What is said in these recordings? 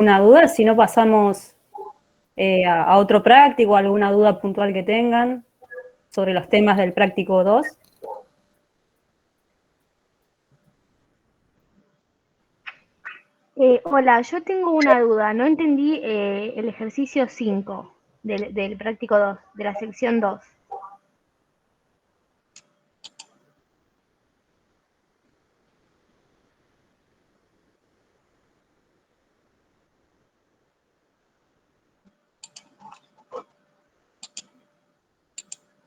alguna duda, si no pasamos a otro práctico, alguna duda puntual que tengan sobre los temas del práctico 2. Hola, yo tengo una duda. No entendí el ejercicio 5 del práctico 2, de la sección 2.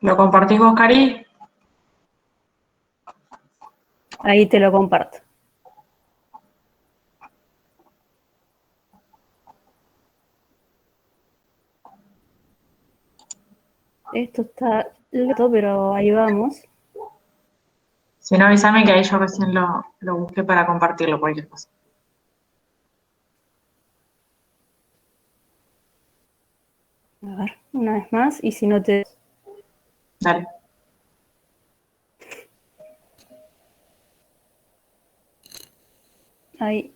¿Lo compartís vos, Cari? Ahí te lo comparto. Esto está lento, pero ahí vamos. Si no, avísame que ahí yo recién lo busqué para compartirlo, cualquier cosa. A ver, una vez más, y si no te... Dale. Ahí.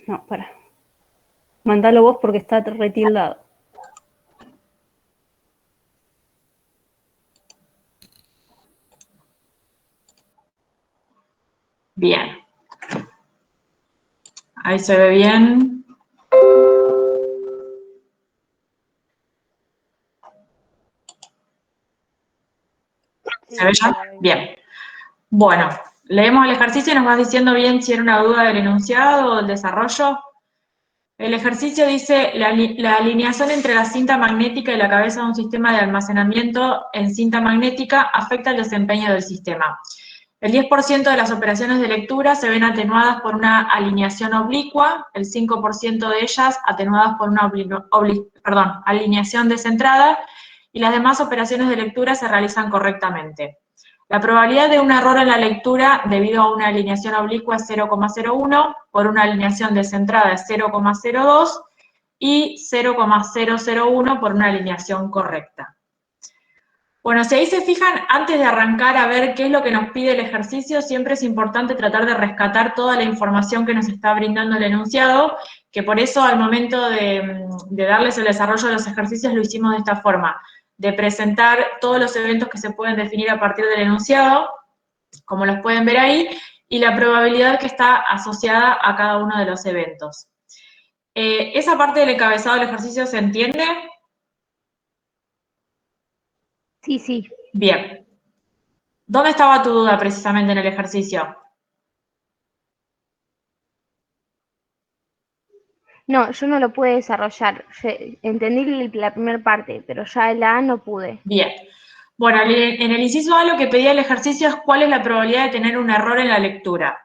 No, para. Mándalo vos porque está retildado. Bien. Ahí se ve bien. ¿Se ve ya? Bien. Bueno, leemos el ejercicio y nos vas diciendo bien si era una duda del enunciado o del desarrollo. El ejercicio dice, la alineación entre la cinta magnética y la cabeza de un sistema de almacenamiento en cinta magnética afecta el desempeño del sistema. El 10% de las operaciones de lectura se ven atenuadas por una alineación oblicua, el 5% de ellas atenuadas por una alineación descentrada, y las demás operaciones de lectura se realizan correctamente. La probabilidad de un error en la lectura debido a una alineación oblicua es 0,01, por una alineación descentrada es 0,02 y 0,001 por una alineación correcta. Bueno, si ahí se fijan, antes de arrancar a ver qué es lo que nos pide el ejercicio, siempre es importante tratar de rescatar toda la información que nos está brindando el enunciado, que por eso al momento de darles el desarrollo de los ejercicios lo hicimos de esta forma, de presentar todos los eventos que se pueden definir a partir del enunciado, como los pueden ver ahí, y la probabilidad que está asociada a cada uno de los eventos. ¿Esa parte del encabezado del ejercicio se entiende? Sí, sí. Bien. ¿Dónde estaba tu duda precisamente en el ejercicio? No, yo no lo pude desarrollar. Entendí la primera parte, pero ya la A no pude. Bien. Bueno, en el inciso A lo que pedía el ejercicio es cuál es la probabilidad de tener un error en la lectura.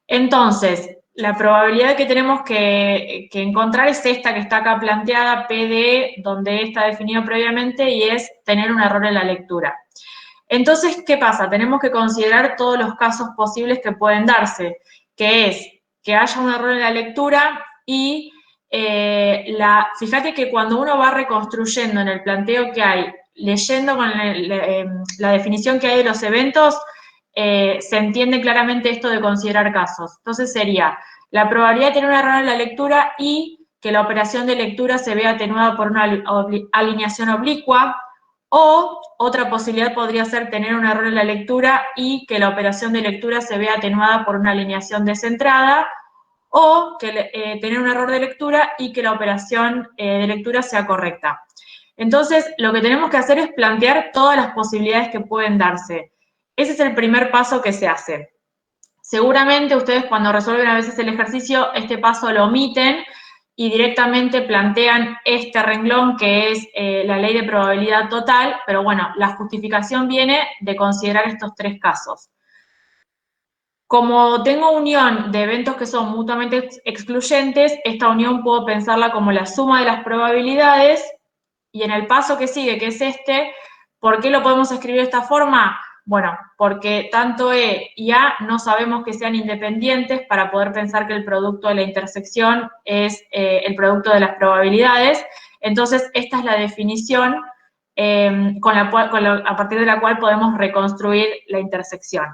Entonces, la probabilidad que tenemos que encontrar es esta que está acá planteada, PD, donde está definido previamente, y es tener un error en la lectura. Entonces, ¿qué pasa? Tenemos que considerar todos los casos posibles que pueden darse, que es que haya un error en la lectura y fíjate que cuando uno va reconstruyendo en el planteo que hay, leyendo con la definición que hay de los eventos, se entiende claramente esto de considerar casos. Entonces sería la probabilidad de tener un error en la lectura y que la operación de lectura se vea atenuada por una alineación oblicua, o otra posibilidad podría ser tener un error en la lectura y que la operación de lectura se vea atenuada por una alineación descentrada, o que tener un error de lectura y que la operación de lectura sea correcta. Entonces, lo que tenemos que hacer es plantear todas las posibilidades que pueden darse. Ese es el primer paso que se hace. Seguramente ustedes cuando resuelven a veces el ejercicio, este paso lo omiten y directamente plantean este renglón que es la ley de probabilidad total, pero bueno, la justificación viene de considerar estos tres casos. Como tengo unión de eventos que son mutuamente excluyentes, esta unión puedo pensarla como la suma de las probabilidades, y en el paso que sigue, que es este, ¿por qué lo podemos escribir de esta forma? Bueno, porque tanto E y A no sabemos que sean independientes para poder pensar que el producto de la intersección es el producto de las probabilidades. Entonces, esta es la definición a partir de la cual podemos reconstruir la intersección.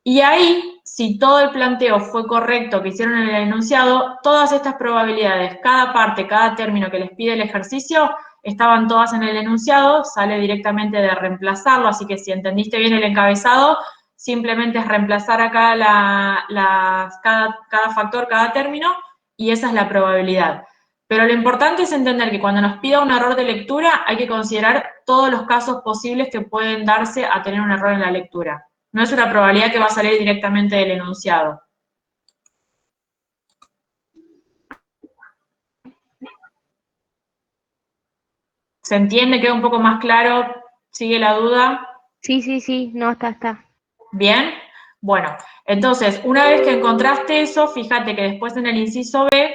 Y ahí, si todo el planteo fue correcto que hicieron en el enunciado, todas estas probabilidades, cada parte, cada término que les pide el ejercicio, estaban todas en el enunciado, sale directamente de reemplazarlo, así que si entendiste bien el encabezado, simplemente es reemplazar acá cada factor, cada término, y esa es la probabilidad. Pero lo importante es entender que cuando nos pida un error de lectura, hay que considerar todos los casos posibles que pueden darse a tener un error en la lectura. No es una probabilidad que va a salir directamente del enunciado. ¿Se entiende? ¿Queda un poco más claro? ¿Sigue la duda? Sí, no, está. ¿Bien? Bueno, entonces, una vez que encontraste eso, fíjate que después en el inciso B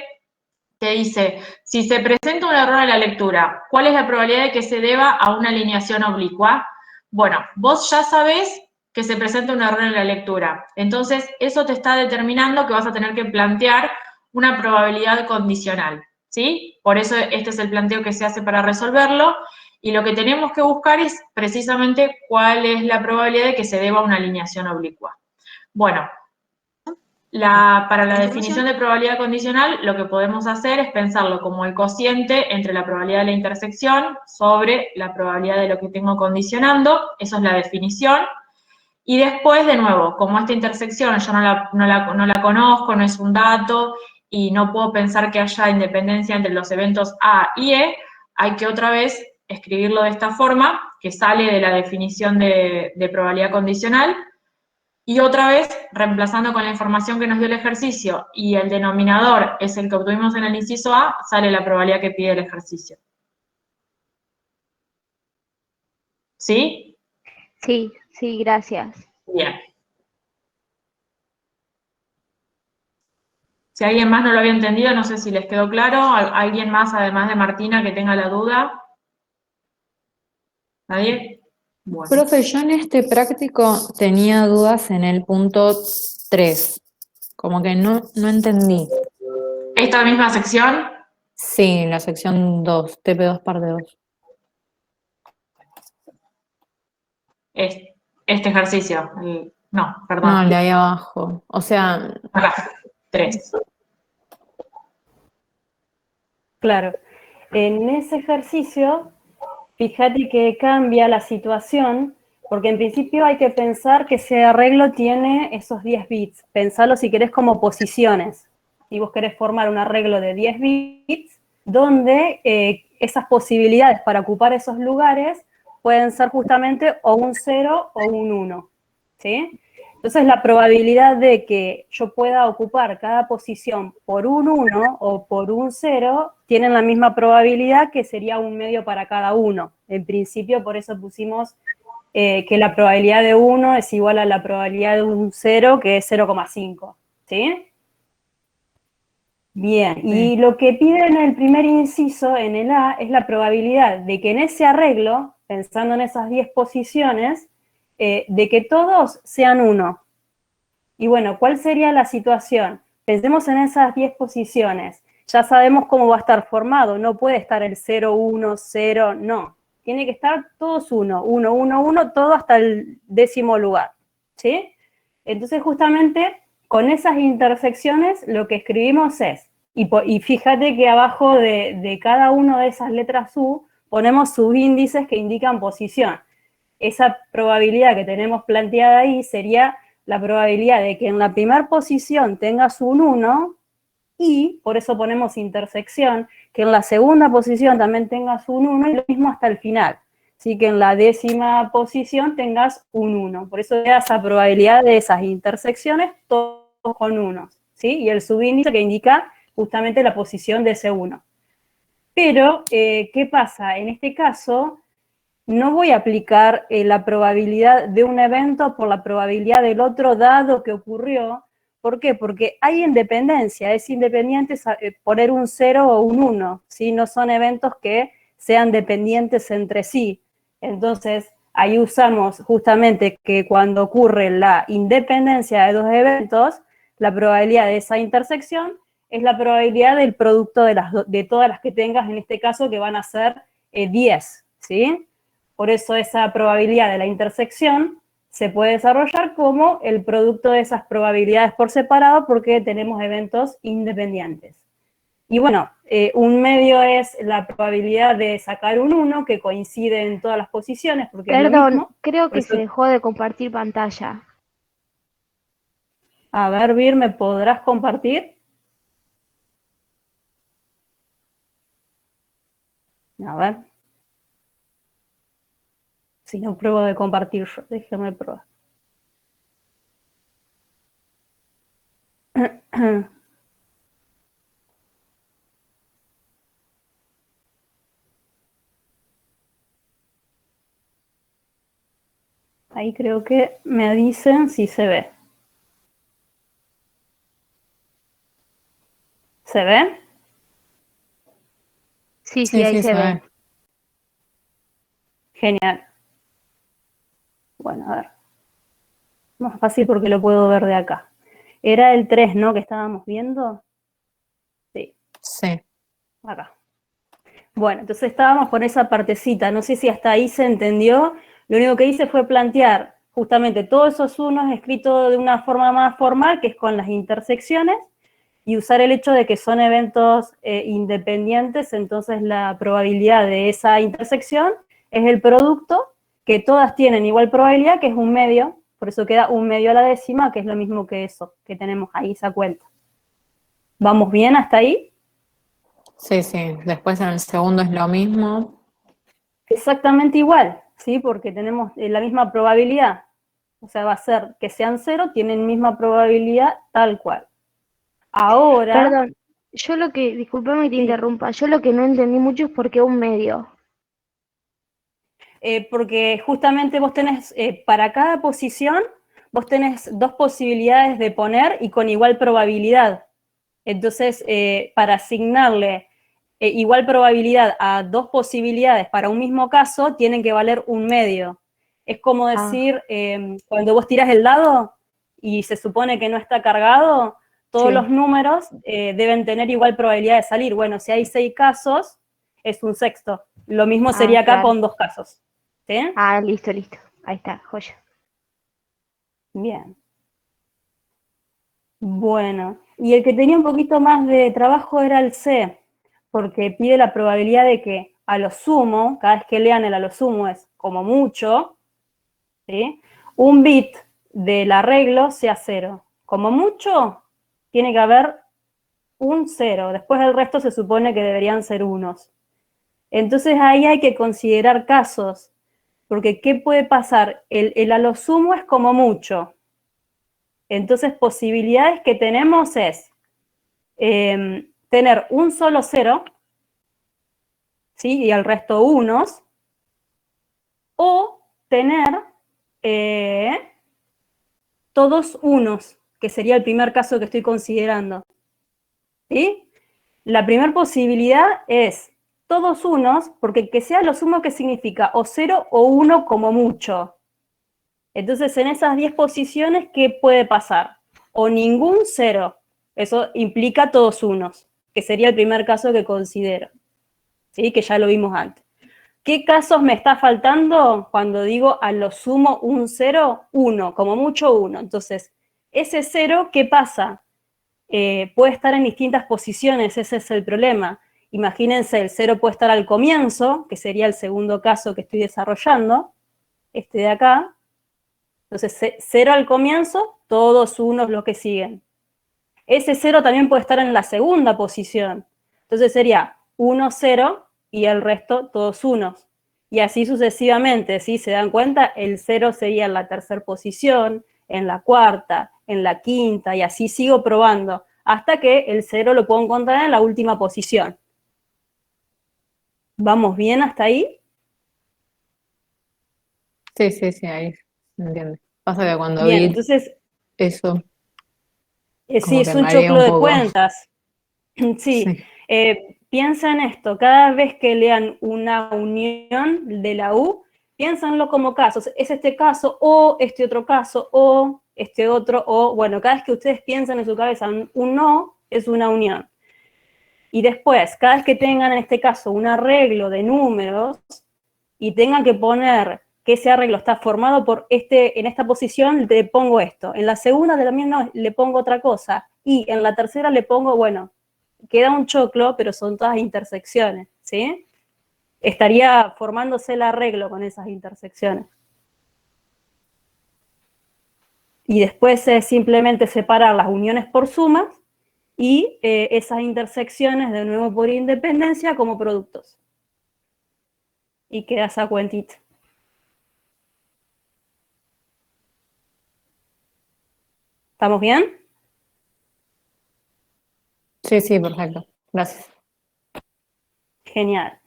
te dice, si se presenta un error en la lectura, ¿cuál es la probabilidad de que se deba a una alineación oblicua? Bueno, vos ya sabés que se presenta un error en la lectura. Entonces, eso te está determinando que vas a tener que plantear una probabilidad condicional, ¿sí? Por eso este es el planteo que se hace para resolverlo. Y lo que tenemos que buscar es precisamente cuál es la probabilidad de que se deba a una alineación oblicua. Bueno, para la definición de probabilidad condicional, lo que podemos hacer es pensarlo como el cociente entre la probabilidad de la intersección sobre la probabilidad de lo que tengo condicionando, eso es la definición. Y después, de nuevo, como esta intersección yo no la conozco, no es un dato, y no puedo pensar que haya independencia entre los eventos A y E, hay que otra vez escribirlo de esta forma, que sale de la definición de probabilidad condicional, y otra vez, reemplazando con la información que nos dio el ejercicio, y el denominador es el que obtuvimos en el inciso A, sale la probabilidad que pide el ejercicio. ¿Sí? Sí, gracias. Bien. Si alguien más no lo había entendido, no sé si les quedó claro. ¿Alguien más, además de Martina, que tenga la duda? ¿Nadie? Bueno. Profe, yo en este práctico tenía dudas en el punto 3, como que no entendí. ¿Esta misma sección? Sí, la sección 2, TP2 parte 2. Este ejercicio. No, perdón. No, el de ahí abajo. O sea, Acá, 3. Claro. En ese ejercicio, fíjate que cambia la situación, porque en principio hay que pensar que ese arreglo tiene esos 10 bits. Pensalo si querés como posiciones. Si vos querés formar un arreglo de 10 bits, donde esas posibilidades para ocupar esos lugares pueden ser justamente o un 0 o un 1, ¿sí? Entonces, la probabilidad de que yo pueda ocupar cada posición por un 1 o por un 0 tienen la misma probabilidad, que sería un medio para cada uno. En principio, por eso pusimos que la probabilidad de 1 es igual a la probabilidad de un 0, que es 0,5, ¿sí? Bien, y lo que pide en el primer inciso, en el A, es la probabilidad de que en ese arreglo, pensando en esas 10 posiciones, de que todos sean 1. Y bueno, ¿cuál sería la situación? Pensemos en esas 10 posiciones. Ya sabemos cómo va a estar formado. No puede estar el 0, 1, 0, no. Tiene que estar todos 1, 1, 1, 1, todo hasta el 10º lugar, ¿sí? Entonces, justamente, con esas intersecciones, lo que escribimos es, y fíjate que abajo de cada una de esas letras U, ponemos subíndices que indican posición. Esa probabilidad que tenemos planteada ahí sería la probabilidad de que en la primera posición tengas un 1, y por eso ponemos intersección, que en la segunda posición también tengas un 1, y lo mismo hasta el final. Así que en la 10ª posición tengas un 1. Por eso da esa probabilidad de esas intersecciones, todos con unos, ¿sí? Y el subíndice que indica justamente la posición de ese 1. Pero, ¿qué pasa? En este caso, no voy a aplicar la probabilidad de un evento por la probabilidad del otro dado que ocurrió. ¿Por qué? Porque hay independencia, es independiente poner un 0 o un 1, ¿sí? No son eventos que sean dependientes entre sí. Entonces, ahí usamos justamente que cuando ocurre la independencia de dos eventos, la probabilidad de esa intersección es la probabilidad del producto de todas las que tengas, en este caso, que van a ser 10, ¿sí? Por eso esa probabilidad de la intersección se puede desarrollar como el producto de esas probabilidades por separado, porque tenemos eventos independientes. Y bueno, un medio es la probabilidad de sacar un 1, que coincide en todas las posiciones, porque es lo Perdón, mismo. creo Por que eso, se dejó de compartir pantalla. a ver, Vir, ¿me podrás compartir? A ver. Si no, pruebo de compartir yo. Déjame probar. Ahí creo que me dicen si se ve. ¿Se ve? Sí, Sí, ahí sí, se se ve. ve. Genial. Bueno, a ver. Más fácil porque lo puedo ver de acá. Era el 3, ¿no? Que estábamos viendo. Sí, Sí. acá. Bueno, entonces estábamos con esa partecita. No sé si hasta ahí se entendió. Lo único que hice fue plantear justamente todos esos unos escritos de una forma más formal, que es con las intersecciones, y usar el hecho de que son eventos independientes, entonces la probabilidad de esa intersección es el producto, que todas tienen igual probabilidad, que es un medio, por eso queda un medio a la décima, que es lo mismo que eso, que tenemos ahí esa cuenta. ¿Vamos bien hasta ahí? Sí, sí. Después en el segundo es lo mismo. Exactamente igual, ¿sí? Porque tenemos la misma probabilidad, o sea, va a ser que sean 0, tienen misma probabilidad tal cual. Ahora, Perdón, disculpame que te sí, interrumpa, yo lo que no entendí mucho es por qué un medio. porque justamente vos tenés, para cada posición, vos tenés dos posibilidades de poner y con igual probabilidad. Entonces, para asignarle igual probabilidad a dos posibilidades para un mismo caso, tienen que valer un medio. Es como Ah, decir, cuando vos tirás el dado y se supone que no está cargado, todos sí. los números deben tener igual probabilidad de salir. Bueno, si hay 6 casos, es un sexto. Lo mismo Ah, sería acá claro. con 2 casos. ¿Sí? Ah, listo, listo. Ahí está, joya. Bien. Bueno, y el que tenía un poquito más de trabajo era el C, porque pide la probabilidad de que a lo sumo, cada vez que lean el a lo sumo es como mucho, ¿sí? Un bit del arreglo sea 0. Como mucho, tiene que haber un 0. Después el resto se supone que deberían ser unos. Entonces ahí hay que considerar casos, porque ¿qué puede pasar? El a lo sumo es como mucho. Entonces posibilidades que tenemos es tener un solo 0, ¿sí? Y el resto unos, o tener todos unos, que sería el primer caso que estoy considerando. ¿Sí? La primera posibilidad es todos unos, porque que sea lo sumo, que significa o 0 o 1 como mucho. Entonces, en esas 10 posiciones, ¿qué puede pasar? O ningún 0, eso implica todos unos, que sería el primer caso que considero, ¿sí? Que ya lo vimos antes. ¿Qué casos me está faltando cuando digo a lo sumo un 0? 1, como mucho 1. Entonces, ese 0, ¿qué pasa? Puede estar en distintas posiciones, ese es el problema. Imagínense, el 0 puede estar al comienzo, que sería el segundo caso que estoy desarrollando, este de acá. Entonces, 0 al comienzo, todos unos los que siguen. Ese 0 también puede estar en la segunda posición. Entonces sería 1, 0 y el resto todos unos. Y así sucesivamente, ¿sí? ¿Se dan cuenta? El 0 sería en la tercera posición, en la cuarta, en la quinta, y así sigo probando, hasta que el 0 lo puedo encontrar en la última posición. ¿Vamos bien hasta ahí? Sí, sí, sí, ahí se entiende. Pasa que cuando Bien, vi entonces, eso, sí, como es que un mareé choclo un de poco. cuentas. Sí, Sí, piensa en esto, cada vez que lean una unión de la U, piénsanlo como casos, es este caso, o este otro caso, o este otro, o bueno, cada vez que ustedes piensan en su cabeza un no, es una unión. Y después, cada vez que tengan en este caso un arreglo de números y tengan que poner que ese arreglo está formado por en esta posición le pongo esto, en la segunda también no, le pongo otra cosa, y en la tercera le pongo, bueno, queda un choclo, pero son todas intersecciones, ¿sí? Estaría formándose el arreglo con esas intersecciones. Y después es simplemente separar las uniones por sumas y esas intersecciones de nuevo por independencia como productos. Y queda esa cuentita. ¿Estamos bien? Sí, sí, perfecto. Gracias. Genial.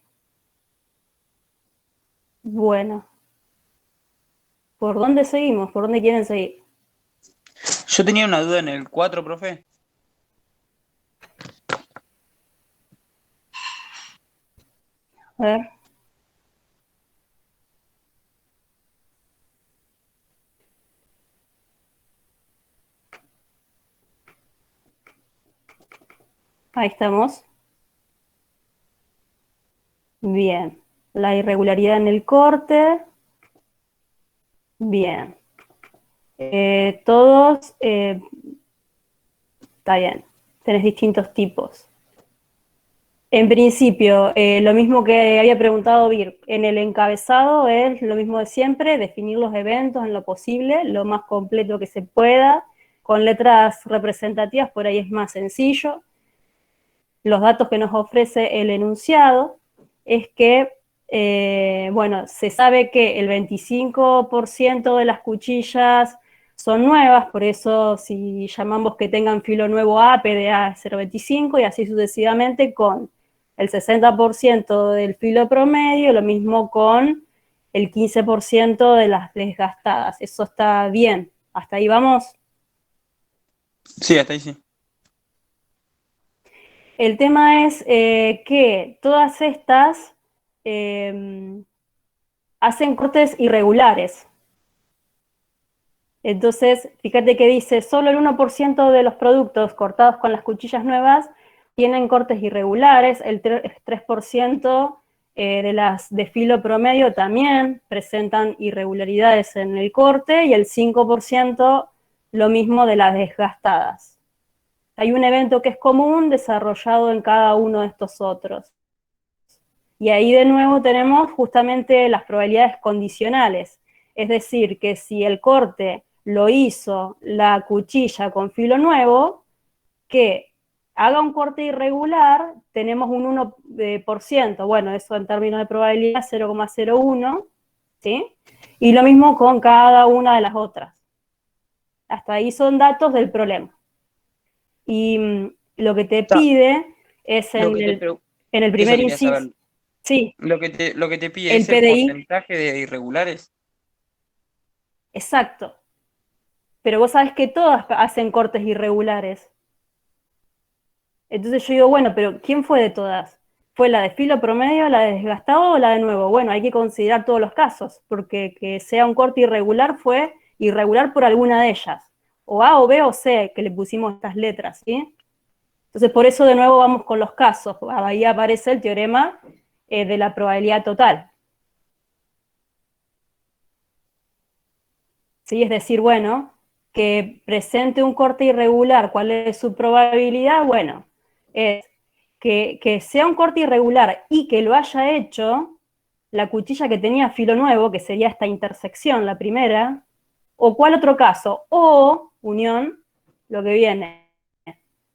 Bueno. ¿Por dónde seguimos? ¿Por dónde quieren seguir? Yo tenía una duda en el 4, profe. A ver. Ahí estamos. Bien. La irregularidad en el corte. Bien. Todos, está bien. Tenés distintos tipos. En principio, lo mismo que había preguntado Vir, en el encabezado es lo mismo de siempre, definir los eventos en lo posible, lo más completo que se pueda, con letras representativas, por ahí es más sencillo. Los datos que nos ofrece el enunciado es que, bueno, se sabe que el 25% de las cuchillas son nuevas, por eso si llamamos que tengan filo nuevo A, PDA es 0,25 y así sucesivamente con el 60% del filo promedio, lo mismo con el 15% de las desgastadas. Eso está bien. ¿Hasta ahí vamos? Sí, hasta ahí sí. El tema es que todas estas hacen cortes irregulares. Entonces, fíjate que dice, solo el 1% de los productos cortados con las cuchillas nuevas tienen cortes irregulares, el 3% de las de filo promedio también presentan irregularidades en el corte y el 5% lo mismo de las desgastadas. Hay un evento que es común desarrollado en cada uno de estos otros. Y ahí de nuevo tenemos justamente las probabilidades condicionales. Es decir, que si el corte lo hizo la cuchilla con filo nuevo, que haga un corte irregular, tenemos un 1%. Bueno, eso en términos de probabilidad, 0,01, ¿sí? Y lo mismo con cada una de las otras. Hasta ahí son datos del problema. Y lo que te pide es Lo que te en el Eso primer quería inciso. saber. Sí, Lo que te pide el es el PDI, porcentaje de irregulares. exacto. Pero vos sabés que todas hacen cortes irregulares. Entonces yo digo, bueno, pero ¿quién fue de todas? ¿Fue la de filo promedio, la de desgastado o la de nuevo? Bueno, hay que considerar todos los casos, porque que sea un corte irregular fue irregular por alguna de ellas. O A, o B, o C, que le pusimos estas letras, ¿sí? Entonces, por eso de nuevo vamos con los casos. Ahí aparece el teorema de la probabilidad total. ¿Sí? Es decir, bueno, que presente un corte irregular, ¿cuál es su probabilidad? Bueno, es que sea un corte irregular y que lo haya hecho la cuchilla que tenía filo nuevo, que sería esta intersección, la primera, o cuál otro caso, o unión, lo que viene,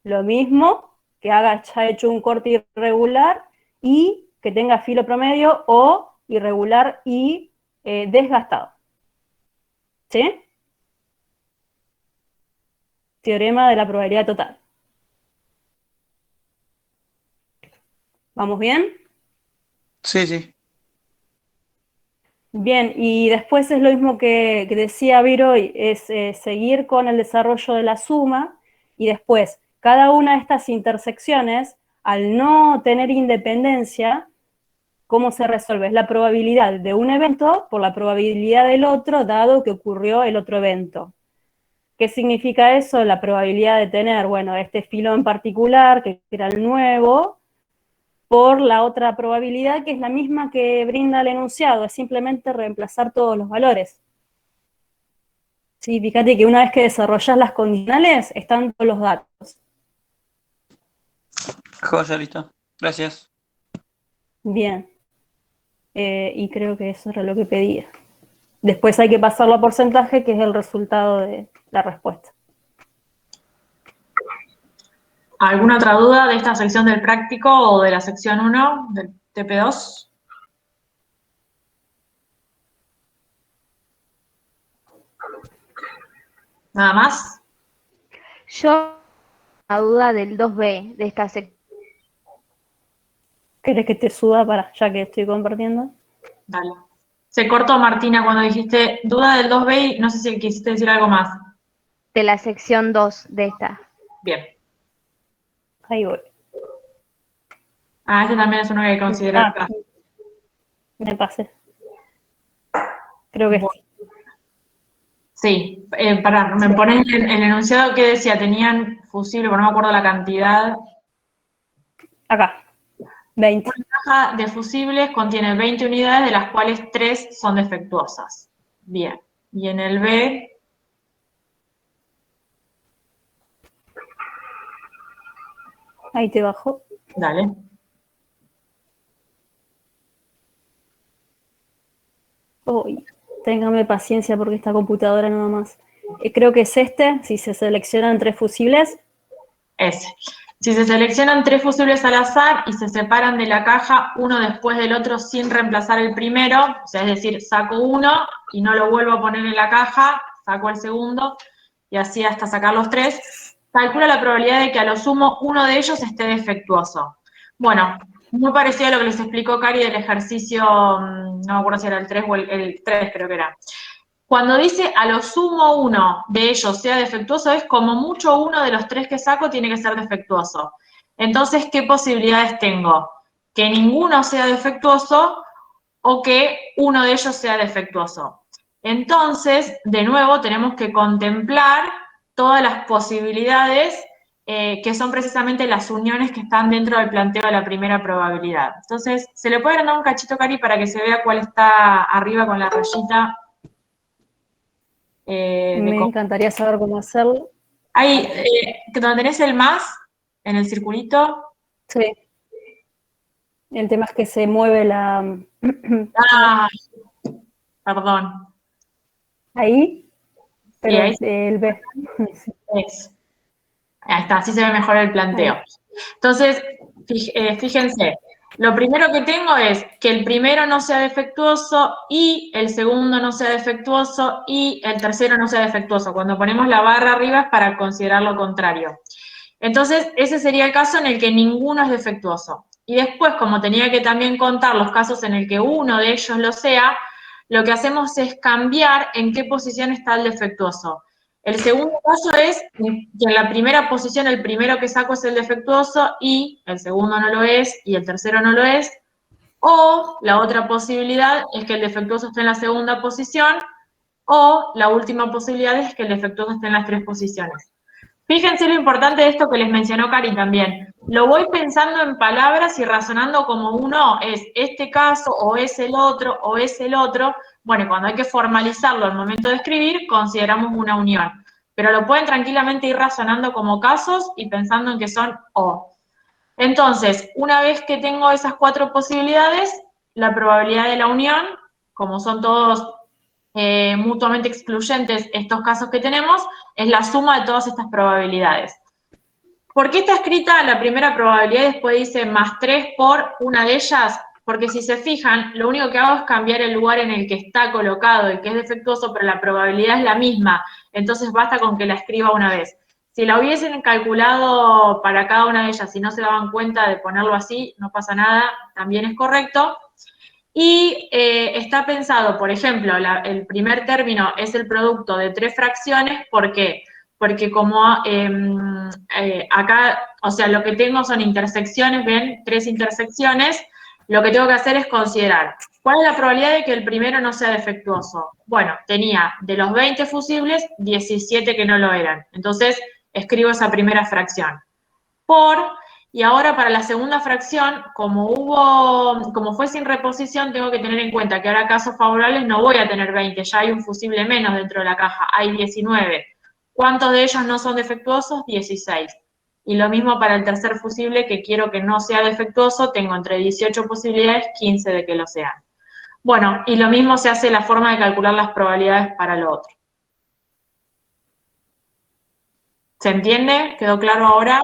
lo mismo, que haya hecho un corte irregular y que tenga filo promedio o irregular y desgastado. ¿Sí? Teorema de la probabilidad total. ¿Vamos bien? Sí, sí. Bien, y después es lo mismo que decía Viro, es seguir con el desarrollo de la suma, y después, cada una de estas intersecciones, al no tener independencia, ¿cómo se resuelve? Es la probabilidad de un evento por la probabilidad del otro, dado que ocurrió el otro evento. ¿Qué significa eso? La probabilidad de tener, bueno, este filo en particular, que era el nuevo, por la otra probabilidad que es la misma que brinda el enunciado, es simplemente reemplazar todos los valores. Sí, fíjate que una vez que desarrollas las condicionales, están todos los datos. Joya, listo. Gracias. Bien. Y creo que eso era lo que pedía. Después hay que pasarlo a porcentaje, que es el resultado de la respuesta. ¿Alguna otra duda de esta sección del práctico o de la sección 1 del TP2? ¿Nada más? Yo, la duda del 2B de esta sección. ¿Querés que te suba para, ya que estoy compartiendo? Dale. Se cortó, Martina, cuando dijiste duda del 2B y no sé si quisiste decir algo más. De la sección 2 de esta. Bien. Ahí voy. Ah, este también es uno que hay que considerar. Ah, me pasé. Creo que Bueno. Sí, me ponen el enunciado que decía, tenían fusible, pero no me acuerdo la cantidad. acá, 20. Una caja de fusibles contiene 20 unidades, de las cuales 3 son defectuosas. Bien. Y en el B, Ahí te bajo. dale. Uy, téngame paciencia porque esta computadora nada más. Creo que es este, si se seleccionan 3 fusibles. Ese. Si se seleccionan 3 fusibles al azar y se separan de la caja uno después del otro sin reemplazar el primero, o sea, es decir, saco uno y no lo vuelvo a poner en la caja, saco el segundo y así hasta sacar los 3, calcula la probabilidad de que a lo sumo uno de ellos esté defectuoso. Bueno, muy parecido a lo que les explicó Cari del ejercicio, no me acuerdo si era el 3 o el 3 creo que era. Cuando dice a lo sumo uno de ellos sea defectuoso, es como mucho uno de los 3 que saco tiene que ser defectuoso. Entonces, ¿qué posibilidades tengo? Que ninguno sea defectuoso o que uno de ellos sea defectuoso. Entonces, de nuevo, tenemos que contemplar todas las posibilidades que son precisamente las uniones que están dentro del planteo de la primera probabilidad. Entonces, se le puede dar un cachito, Cari, para que se vea cuál está arriba con la rayita. Me encantaría saber cómo hacerlo. Ahí, donde tenés el más, en el circulito. Sí. El tema es que se mueve la... Ah, perdón. Ahí, pero ahí. el B. Ahí está, así se ve mejor el planteo. Entonces, fíjense, lo primero que tengo es que el primero no sea defectuoso y el segundo no sea defectuoso y el tercero no sea defectuoso. Cuando ponemos la barra arriba es para considerar lo contrario. Entonces, ese sería el caso en el que ninguno es defectuoso. Y después, como tenía que también contar los casos en el que uno de ellos lo sea, lo que hacemos es cambiar en qué posición está el defectuoso. El segundo caso es que en la primera posición el primero que saco es el defectuoso y el segundo no lo es y el tercero no lo es. O la otra posibilidad es que el defectuoso esté en la segunda posición o la última posibilidad es que el defectuoso esté en las 3 posiciones. Fíjense lo importante de esto que les mencionó Cari también. Lo voy pensando en palabras y razonando como uno es este caso, o es el otro, o es el otro. Bueno, cuando hay que formalizarlo al momento de escribir, consideramos una unión. Pero lo pueden tranquilamente ir razonando como casos y pensando en que son o. Entonces, una vez que tengo esas 4 posibilidades, la probabilidad de la unión, como son todos mutuamente excluyentes estos casos que tenemos, es la suma de todas estas probabilidades. ¿Por qué está escrita la primera probabilidad y después dice más 3 por una de ellas? Porque si se fijan, lo único que hago es cambiar el lugar en el que está colocado, el que es defectuoso, pero la probabilidad es la misma, entonces basta con que la escriba una vez. Si la hubiesen calculado para cada una de ellas y no se daban cuenta de ponerlo así, no pasa nada, también es correcto. Y está pensado, por ejemplo, el primer término es el producto de 3 fracciones, ¿por qué? Porque como acá, o sea, lo que tengo son intersecciones, ¿ven? 3 intersecciones, lo que tengo que hacer es considerar cuál es la probabilidad de que el primero no sea defectuoso. Bueno, tenía de los 20 fusibles, 17 que no lo eran. Entonces, escribo esa primera fracción. Y ahora para la segunda fracción, como fue sin reposición, tengo que tener en cuenta que ahora casos favorables no voy a tener 20, ya hay un fusible menos dentro de la caja, hay 19. ¿Cuántos de ellos no son defectuosos? 16. Y lo mismo para el tercer fusible, que quiero que no sea defectuoso, tengo entre 18 posibilidades, 15 de que lo sean. Bueno, y lo mismo se hace la forma de calcular las probabilidades para lo otro. ¿Se entiende? ¿Quedó claro ahora?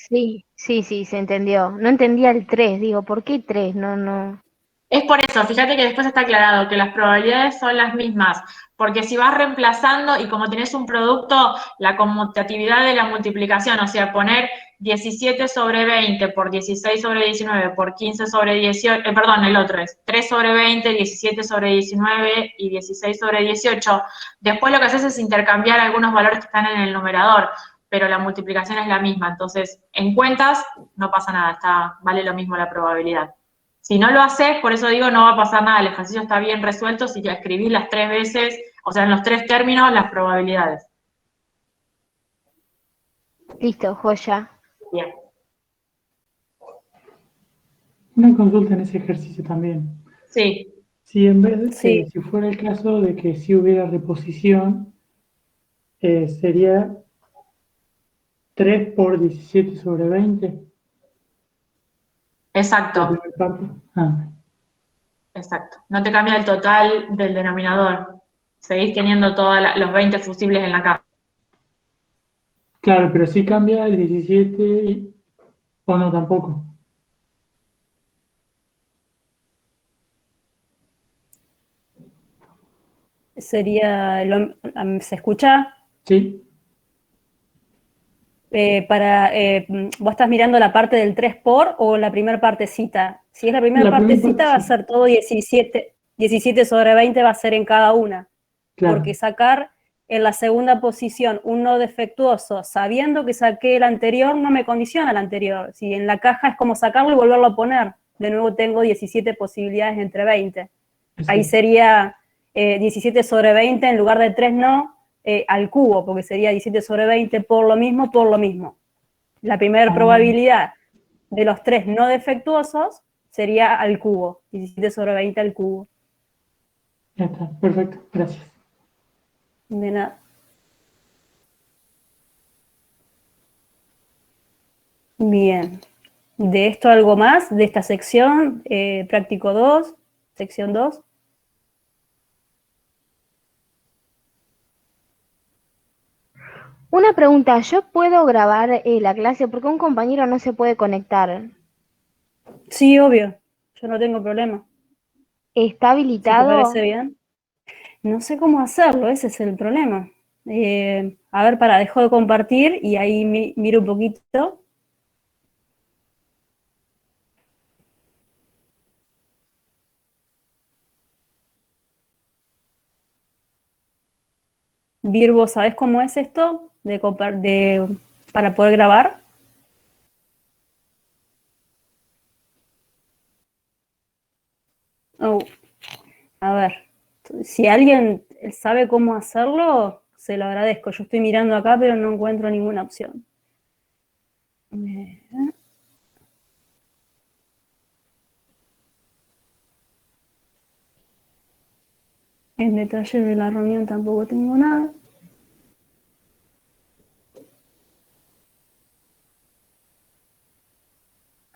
Sí, se entendió. No entendía el 3, digo, ¿por qué 3? No. Es por eso, fíjate que después está aclarado que las probabilidades son las mismas, porque si vas reemplazando y como tenés un producto, la conmutatividad de la multiplicación, o sea, poner 17 sobre 20 por 16 sobre 19 por 15 sobre 18, perdón, el otro es 3 sobre 20, 17 sobre 19 y 16 sobre 18, después lo que haces es intercambiar algunos valores que están en el numerador, pero la multiplicación es la misma, entonces en cuentas no pasa nada, vale lo mismo la probabilidad. Si no lo haces, por eso digo, no va a pasar nada, el ejercicio está bien resuelto si ya escribís las 3 veces, o sea, en los 3 términos, las probabilidades. Listo, joya. Bien. Una consulta en ese ejercicio también. Sí, Si en vez, Sí, si fuera el caso de que si hubiera reposición, sería 3 por 17 sobre 20, la exacto, primera parte. Ah, exacto. No te cambia el total del denominador. Seguís teniendo todos los 20 fusibles en la caja. claro, pero sí cambia el 17 o no tampoco. sería, ¿se escucha? Sí, Vos estás mirando la parte del 3 por o la primera partecita. Si es la primera la primera partecita, va a partecita. ser todo 17 sobre 20 va a ser en cada una. Porque Claro, sacar en la segunda posición un no defectuoso, sabiendo que saqué el anterior, no me condiciona el anterior. Si en la caja es como sacarlo y volverlo a poner. De nuevo tengo 17 posibilidades entre 20. es Ahí cierto. sería 17 sobre 20 en lugar de 3 no, al cubo, porque sería 17 sobre 20 por lo mismo, por lo mismo. La primera Ah, probabilidad de los 3 no defectuosos sería al cubo, 17 sobre 20 al cubo. ya está, perfecto, gracias. De nada. Bien. ¿De esto algo más? ¿De esta sección? Práctico 2, sección 2. Una pregunta, ¿yo puedo grabar la clase porque un compañero no se puede conectar? Sí, obvio. Yo no tengo problema. ¿Está Si te parece habilitado? bien. No sé cómo hacerlo, ese es el problema. A ver, dejo de compartir y ahí miro un poquito. Virgo, ¿sabes cómo es esto para poder grabar? Oh, a ver, si alguien sabe cómo hacerlo, se lo agradezco. Yo estoy mirando acá, pero no encuentro ninguna opción. En detalle de la reunión tampoco tengo nada.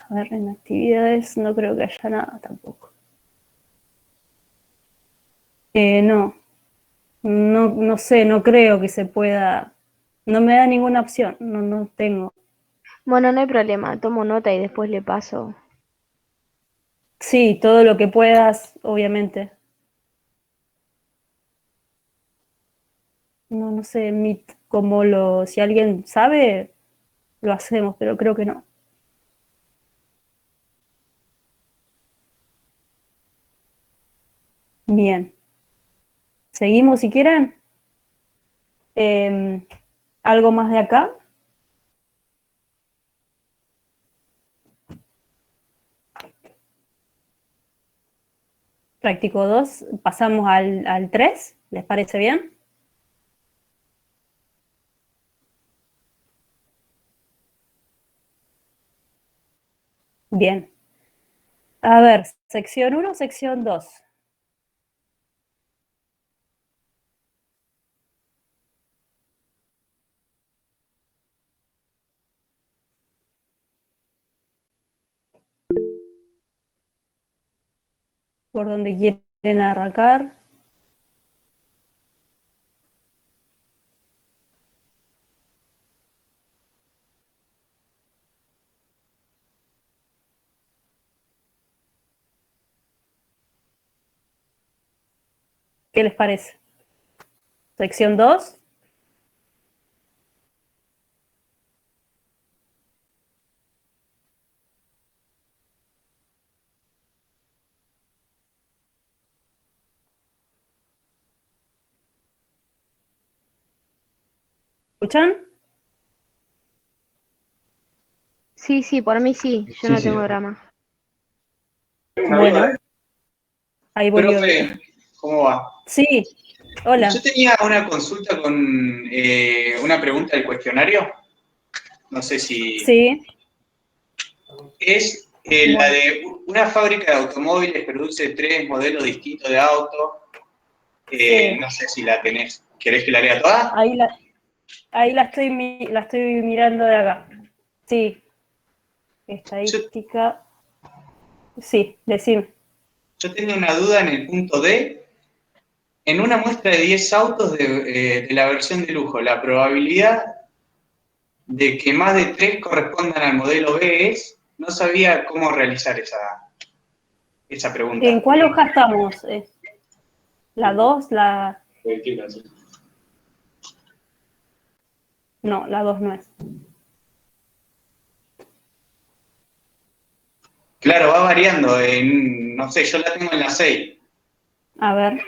A ver, en actividades no creo que haya nada tampoco. No, no sé, no creo que se pueda. No me da ninguna opción, no tengo. Bueno, no hay problema, tomo nota y después le paso. Sí, todo lo que puedas, obviamente. No sé, si alguien sabe, lo hacemos, pero creo que no. Bien. ¿Seguimos si quieren? ¿Algo más de acá? Práctico 2, pasamos al 3, ¿les parece bien? Bien. A ver, sección 1, sección 2. ¿Por dónde quieren arrancar? ¿Qué les parece? Sección 2. ¿Escuchan? Sí, sí, por mí sí, yo no tengo drama. Bueno, ahí volvió. Profe, ¿cómo va? Sí, hola. Yo tenía una consulta con una pregunta del cuestionario. No sé si Sí, es la de una fábrica de automóviles produce 3 modelos distintos de auto. Sí. No sé si la tenés. ¿Querés que la lea toda? ahí la estoy mirando de acá. Sí, estadística. Sí, decime. Yo tenía una duda en el punto D. En una muestra de 10 autos de la versión de lujo, la probabilidad de que más de 3 correspondan al modelo B es, no sabía cómo realizar esa pregunta. ¿En cuál hoja estamos? ¿La 2? No, la 2 no es. Claro, va variando. No sé, yo la tengo en la 6. A ver.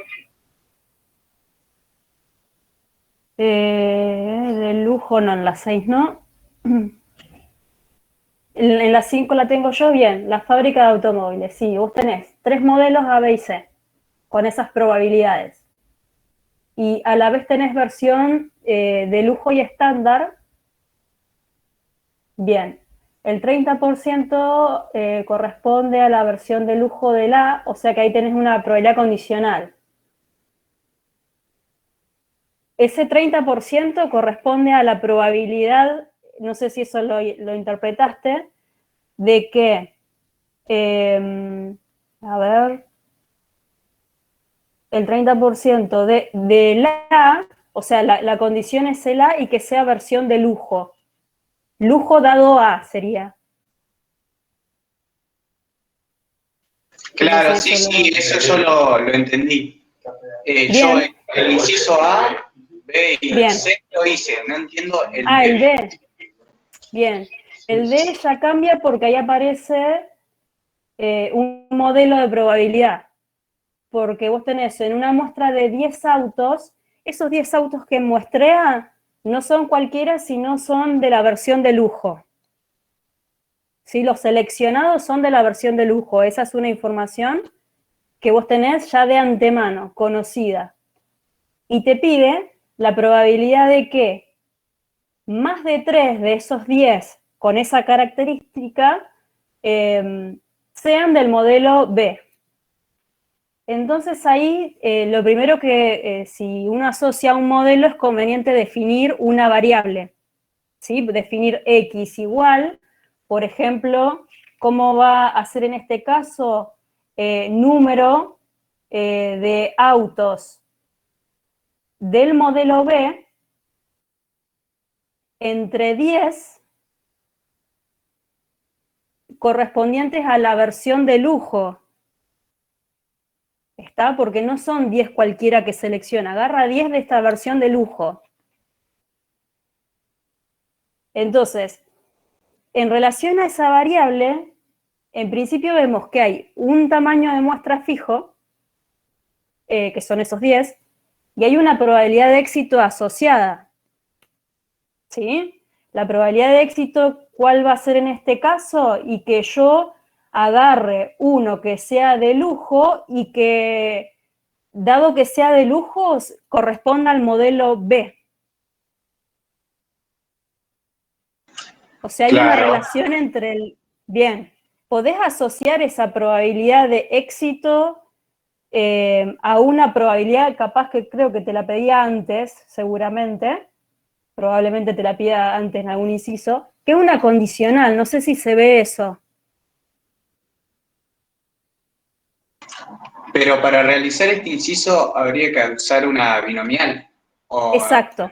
De lujo no, en la 6 no. En la 5 la tengo yo, bien. La fábrica de automóviles. Sí, vos tenés 3 modelos A, B y C, con esas probabilidades. Y a la vez tenés versión de lujo y estándar. Bien. El 30% corresponde a la versión de lujo del A, o sea que ahí tenés una probabilidad condicional. Ese 30% corresponde a la probabilidad, no sé si eso lo interpretaste, de que, a ver, el 30% del A, o sea, la condición es el A y que sea versión de lujo. Lujo dado A sería. Claro, No sé sí, si eso yo lo entendí. Yo Bien. el inciso A, B y Bien. C lo hice, no entiendo el Ah, D. el D. Bien. El D ya cambia porque ahí aparece un modelo de probabilidad. Porque vos tenés en una muestra de 10 autos, esos 10 autos que muestrea no son cualquiera, sino son de la versión de lujo. ¿Sí? Los seleccionados son de la versión de lujo. Esa es una información que vos tenés ya de antemano, conocida. Y te pide la probabilidad de que más de 3 de esos 10 con esa característica sean del modelo B. Entonces ahí lo primero que si uno asocia a un modelo es conveniente definir una variable, ¿sí? Definir X igual, por ejemplo, ¿cómo va a ser en este caso? Número de autos del modelo B entre 10 correspondientes a la versión de lujo. ¿Está? Porque no son 10 cualquiera que selecciona, agarra 10 de esta versión de lujo. Entonces, en relación a esa variable, en principio vemos que hay un tamaño de muestra fijo, que son esos 10, y hay una probabilidad de éxito asociada. ¿Sí? La probabilidad de éxito, ¿cuál va a ser en este caso? Y que yo agarre uno que sea de lujo y que, dado que sea de lujo, corresponda al modelo B. O sea, hay una Claro. relación entre el... Bien, podés asociar esa probabilidad de éxito a una probabilidad, capaz que creo que te la pedía antes, seguramente, probablemente te la pida antes en algún inciso, que es una condicional, no sé si se ve eso. Pero para realizar este inciso habría que usar una binomial. Exacto,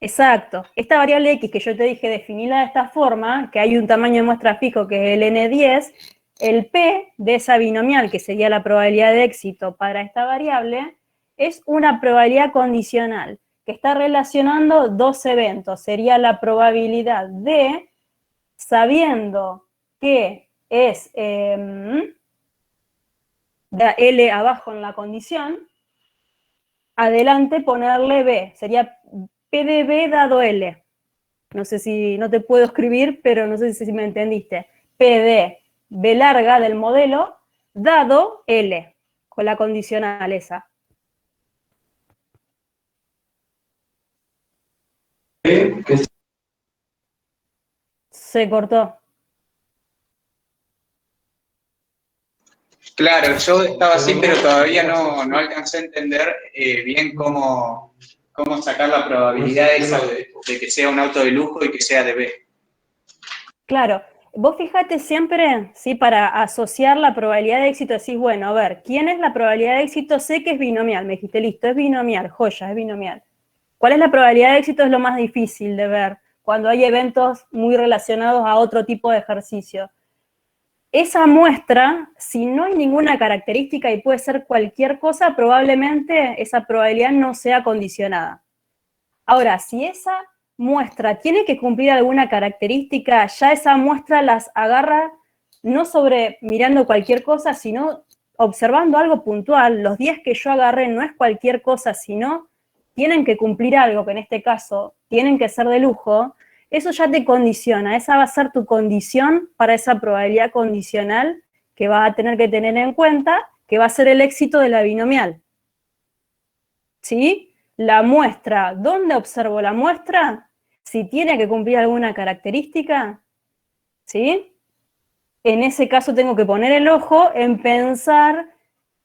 exacto. Esta variable x que yo te dije definirla de esta forma, que hay un tamaño de muestra fijo que es el n10, el p de esa binomial, que sería la probabilidad de éxito para esta variable, es una probabilidad condicional, que está relacionando dos eventos. Sería la probabilidad de, sabiendo que es da L abajo en la condición, adelante ponerle B, sería P de B dado L. No sé si, no te puedo escribir, pero no sé si me entendiste. P de B larga del modelo dado L, con la condicional esa. Se cortó. Claro, yo estaba así, pero todavía no alcancé a entender bien cómo sacar la probabilidad esa de que sea un auto de lujo y que sea de B. Claro, vos fijate siempre, ¿sí? Para asociar la probabilidad de éxito, decís, bueno, a ver, ¿quién es la probabilidad de éxito? Sé que es binomial, me dijiste, listo, es binomial, joya, es binomial. ¿Cuál es la probabilidad de éxito? Es lo más difícil de ver, cuando hay eventos muy relacionados a otro tipo de ejercicio. Esa muestra, si no hay ninguna característica y puede ser cualquier cosa, probablemente esa probabilidad no sea condicionada. Ahora, si esa muestra tiene que cumplir alguna característica, ya esa muestra las agarra no sobre mirando cualquier cosa, sino observando algo puntual. Los 10 que yo agarré no es cualquier cosa, sino tienen que cumplir algo, que en este caso tienen que ser de lujo. Eso ya te condiciona, esa va a ser tu condición para esa probabilidad condicional que vas a tener que tener en cuenta, que va a ser el éxito de la binomial. ¿Sí? La muestra, ¿dónde observo la muestra? Si tiene que cumplir alguna característica, ¿sí? En ese caso tengo que poner el ojo en pensar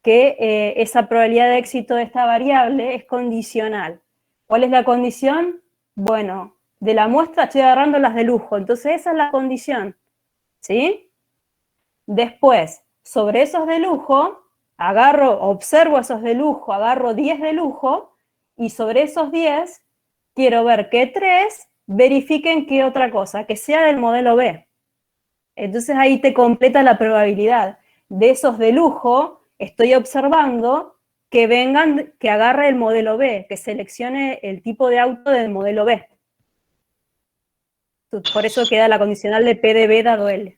que esa probabilidad de éxito de esta variable es condicional. ¿Cuál es la condición? Bueno, de la muestra estoy agarrando las de lujo, entonces esa es la condición, ¿sí? Después, sobre esos de lujo, observo esos de lujo, agarro 10 de lujo, y sobre esos 10, quiero ver que 3 verifiquen que otra cosa, que sea del modelo B. Entonces ahí te completa la probabilidad. De esos de lujo, estoy observando que vengan, que agarre el modelo B, que seleccione el tipo de auto del modelo B. Por eso queda la condicional de P de B dado L.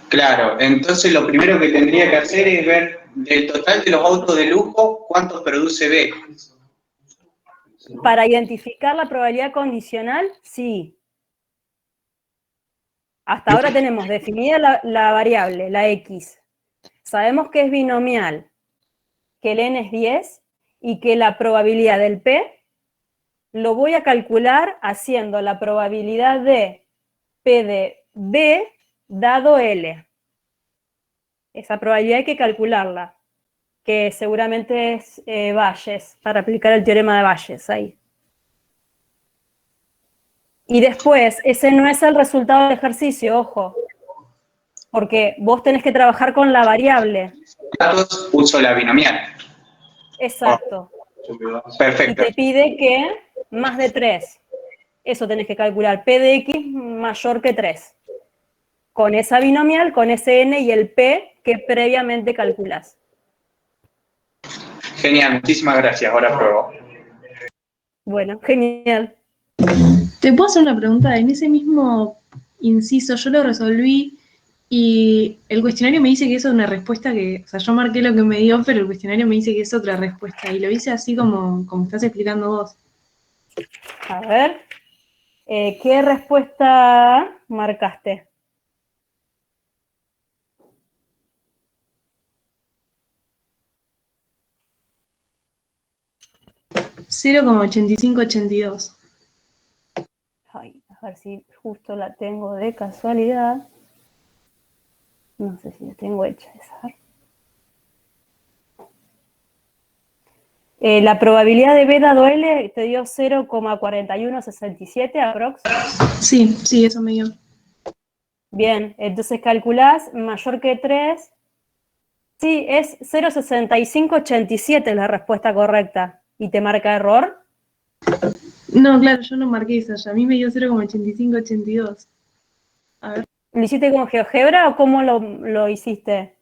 Claro, entonces lo primero que tendría que hacer es ver del total de los autos de lujo, cuántos produce B. Para identificar la probabilidad condicional, sí. Hasta ahora tenemos definida la variable, la X. Sabemos que es binomial, que el N es 10 y que la probabilidad del P lo voy a calcular haciendo la probabilidad de P de B dado L. Esa probabilidad hay que calcularla, que seguramente es Bayes, para aplicar el teorema de Bayes ahí. Y después, ese no es el resultado del ejercicio, ojo, porque vos tenés que trabajar con la variable. Datos, uso la binomial. Exacto. Perfecto. Y te pide que más de 3. Eso tenés que calcular, P de X mayor que 3. Con esa binomial, con ese N y el P que previamente calculas. Genial, muchísimas gracias. Ahora pruebo. Bueno, genial. Te puedo hacer una pregunta. En ese mismo inciso yo lo resolví y el cuestionario me dice que eso es una respuesta que, o sea, yo marqué lo que me dio, pero el cuestionario me dice que es otra respuesta y lo hice así como estás explicando vos. A ver, ¿qué respuesta marcaste? 0,8582. Ay, a ver si justo la tengo de casualidad. No sé si la tengo hecha esa. La probabilidad de B dado L te dio 0,4167 aprox. Sí, sí, eso me dio. Bien, entonces calculás mayor que 3. Sí, es 0,6587 la respuesta correcta. ¿Y te marca error? No, claro, yo no marqué esa ya. A mí me dio 0,8582. A ver. ¿Lo hiciste con GeoGebra o cómo lo hiciste?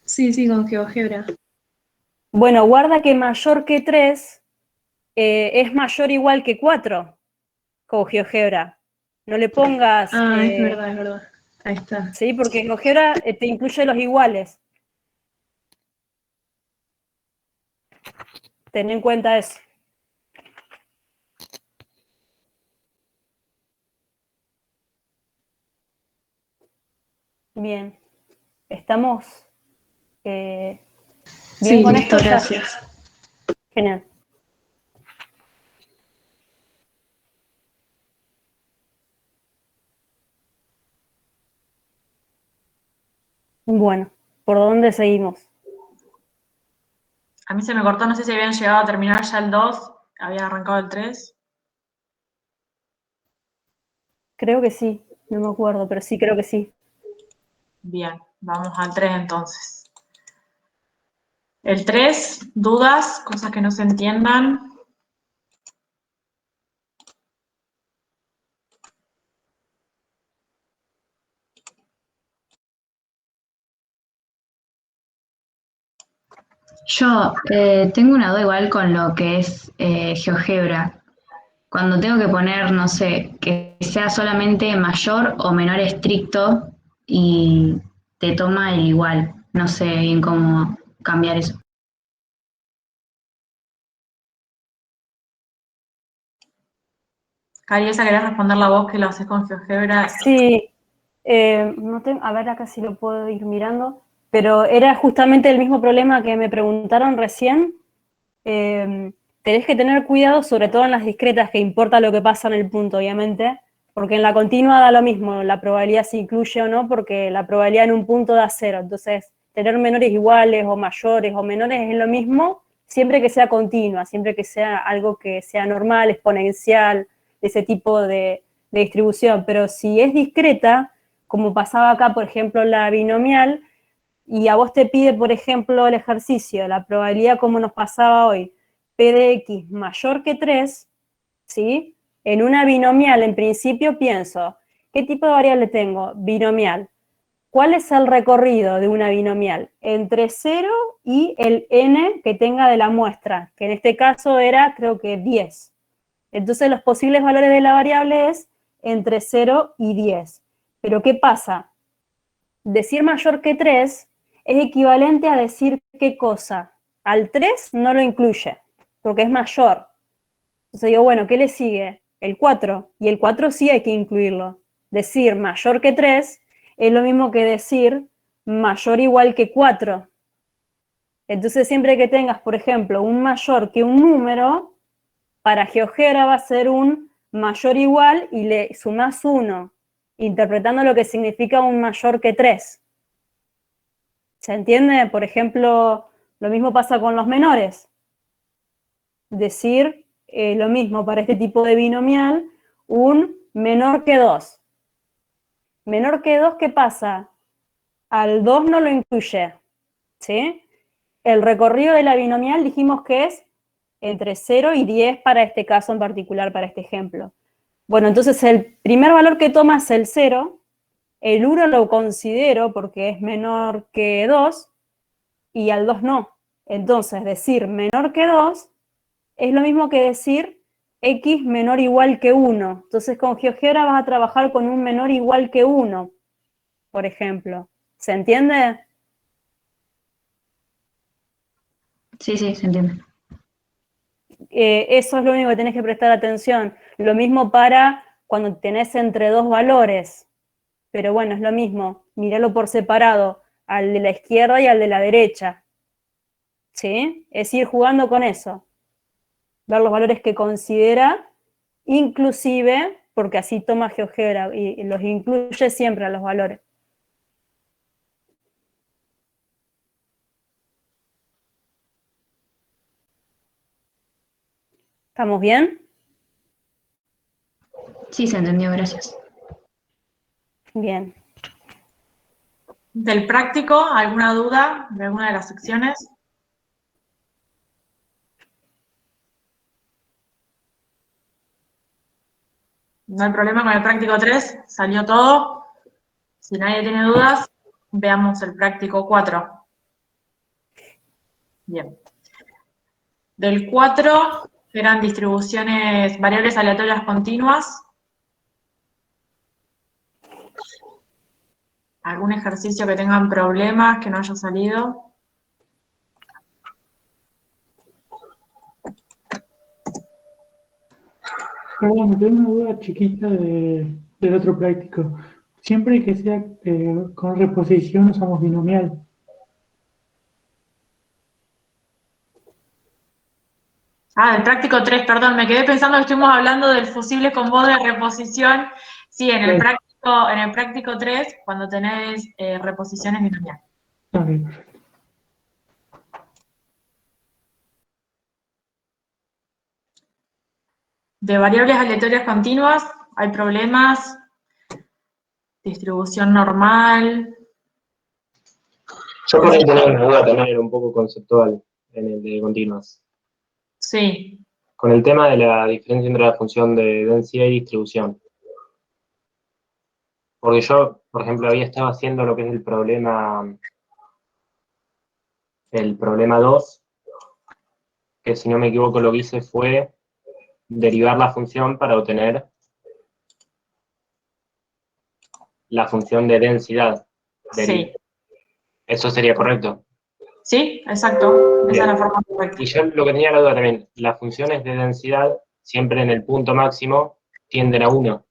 Sí, sí, con GeoGebra. Bueno, guarda que mayor que 3 es mayor o igual que 4 con GeoGebra. No le pongas... Ah, es verdad, es verdad. Ahí está. Sí, porque GeoGebra te incluye los iguales. Ten en cuenta eso. Bien. ¿Estamos bien Sí, con listo, esto? Ya. gracias. Genial. Bueno, ¿por dónde seguimos? A mí se me cortó, no sé si habían llegado a terminar ya el 2, había arrancado el 3. Creo que sí, no me acuerdo, pero sí, creo que sí. Bien, vamos al 3 entonces. El 3, dudas, cosas que no se entiendan. Yo tengo una duda igual con lo que es GeoGebra. Cuando tengo que poner, no sé, que sea solamente mayor o menor estricto y te toma el igual. No sé bien cómo cambiar eso. Cari, esa querés responder la voz que lo haces con GeoGebra. Sí, no tengo, a ver acá si lo puedo ir mirando, pero era justamente el mismo problema que me preguntaron recién. Tenés que tener cuidado, sobre todo en las discretas, que importa lo que pasa en el punto, obviamente, porque en la continua da lo mismo, la probabilidad se incluye o no, porque la probabilidad en un punto da 0. Entonces, tener menores iguales o mayores o menores es lo mismo, siempre que sea continua, siempre que sea algo que sea normal, exponencial, ese tipo de distribución. Pero si es discreta, como pasaba acá, por ejemplo, la binomial, y a vos te pide, por ejemplo, el ejercicio, la probabilidad como nos pasaba hoy, P de X mayor que 3, ¿sí? En una binomial, en principio, pienso, ¿qué tipo de variable tengo? Binomial. ¿Cuál es el recorrido de una binomial? Entre 0 y el n que tenga de la muestra, que en este caso era, creo que 10. Entonces, los posibles valores de la variable es entre 0 y 10. Pero, ¿qué pasa? Decir mayor que 3 es equivalente a decir qué cosa. Al 3 no lo incluye, porque es mayor. Entonces digo, bueno, ¿qué le sigue? El 4. Y el 4 sí hay que incluirlo. Decir mayor que 3 es lo mismo que decir mayor o igual que 4. Entonces siempre que tengas, por ejemplo, un mayor que un número, para GeoGebra va a ser un mayor o igual y le sumás 1, interpretando lo que significa un mayor que 3. ¿Se entiende? Por ejemplo, lo mismo pasa con los menores. Decir lo mismo para este tipo de binomial, un menor que 2. Menor que 2, ¿qué pasa? Al 2 no lo incluye, ¿sí? El recorrido de la binomial dijimos que es entre 0 y 10 para este caso en particular, para este ejemplo. Bueno, entonces el primer valor que toma es el 0, el 1 lo considero porque es menor que 2, y al 2 no. Entonces, decir menor que 2 es lo mismo que decir x menor o igual que 1. Entonces, con GeoGebra vas a trabajar con un menor o igual que 1, por ejemplo. ¿Se entiende? Sí, sí, se entiende. Eso es lo único que tenés que prestar atención. Lo mismo para cuando tenés entre dos valores. Pero bueno, es lo mismo. Míralo por separado, al de la izquierda y al de la derecha. ¿Sí? Es ir jugando con eso. ver los valores que considera, inclusive, porque así toma GeoGebra y los incluye siempre a los valores. ¿Estamos bien? Sí, se entendió, gracias. Bien. Del práctico, ¿alguna duda de alguna de las secciones? No hay problema con el práctico 3, salió todo. Si nadie tiene dudas, veamos el práctico 4. Bien. Del 4 eran distribuciones, variables aleatorias continuas. ¿Algún ejercicio que tengan problemas, que no haya salido? Perdón, tengo una duda chiquita del otro práctico. Siempre que sea con reposición usamos binomial. Ah, del práctico 3, perdón, me quedé pensando que estuvimos hablando del fusible con voz de reposición. Sí, en el práctico 3, cuando tenés reposiciones binomiales. Ok, perfecto. De variables aleatorias continuas, hay problemas. Distribución normal. Yo por ahí tenía una duda también, era un poco conceptual en el de continuas. Sí. Con el tema de la diferencia entre la función de densidad y distribución. Porque yo, por ejemplo, había estado haciendo lo que es el problema 2, que si no me equivoco lo que hice fue derivar la función para obtener la función de densidad. Sí. ¿Eso sería correcto? Sí, exacto. Esa es la Bien. forma correcta. Y yo lo que tenía la duda también, las funciones de densidad siempre en el punto máximo tienden a 1.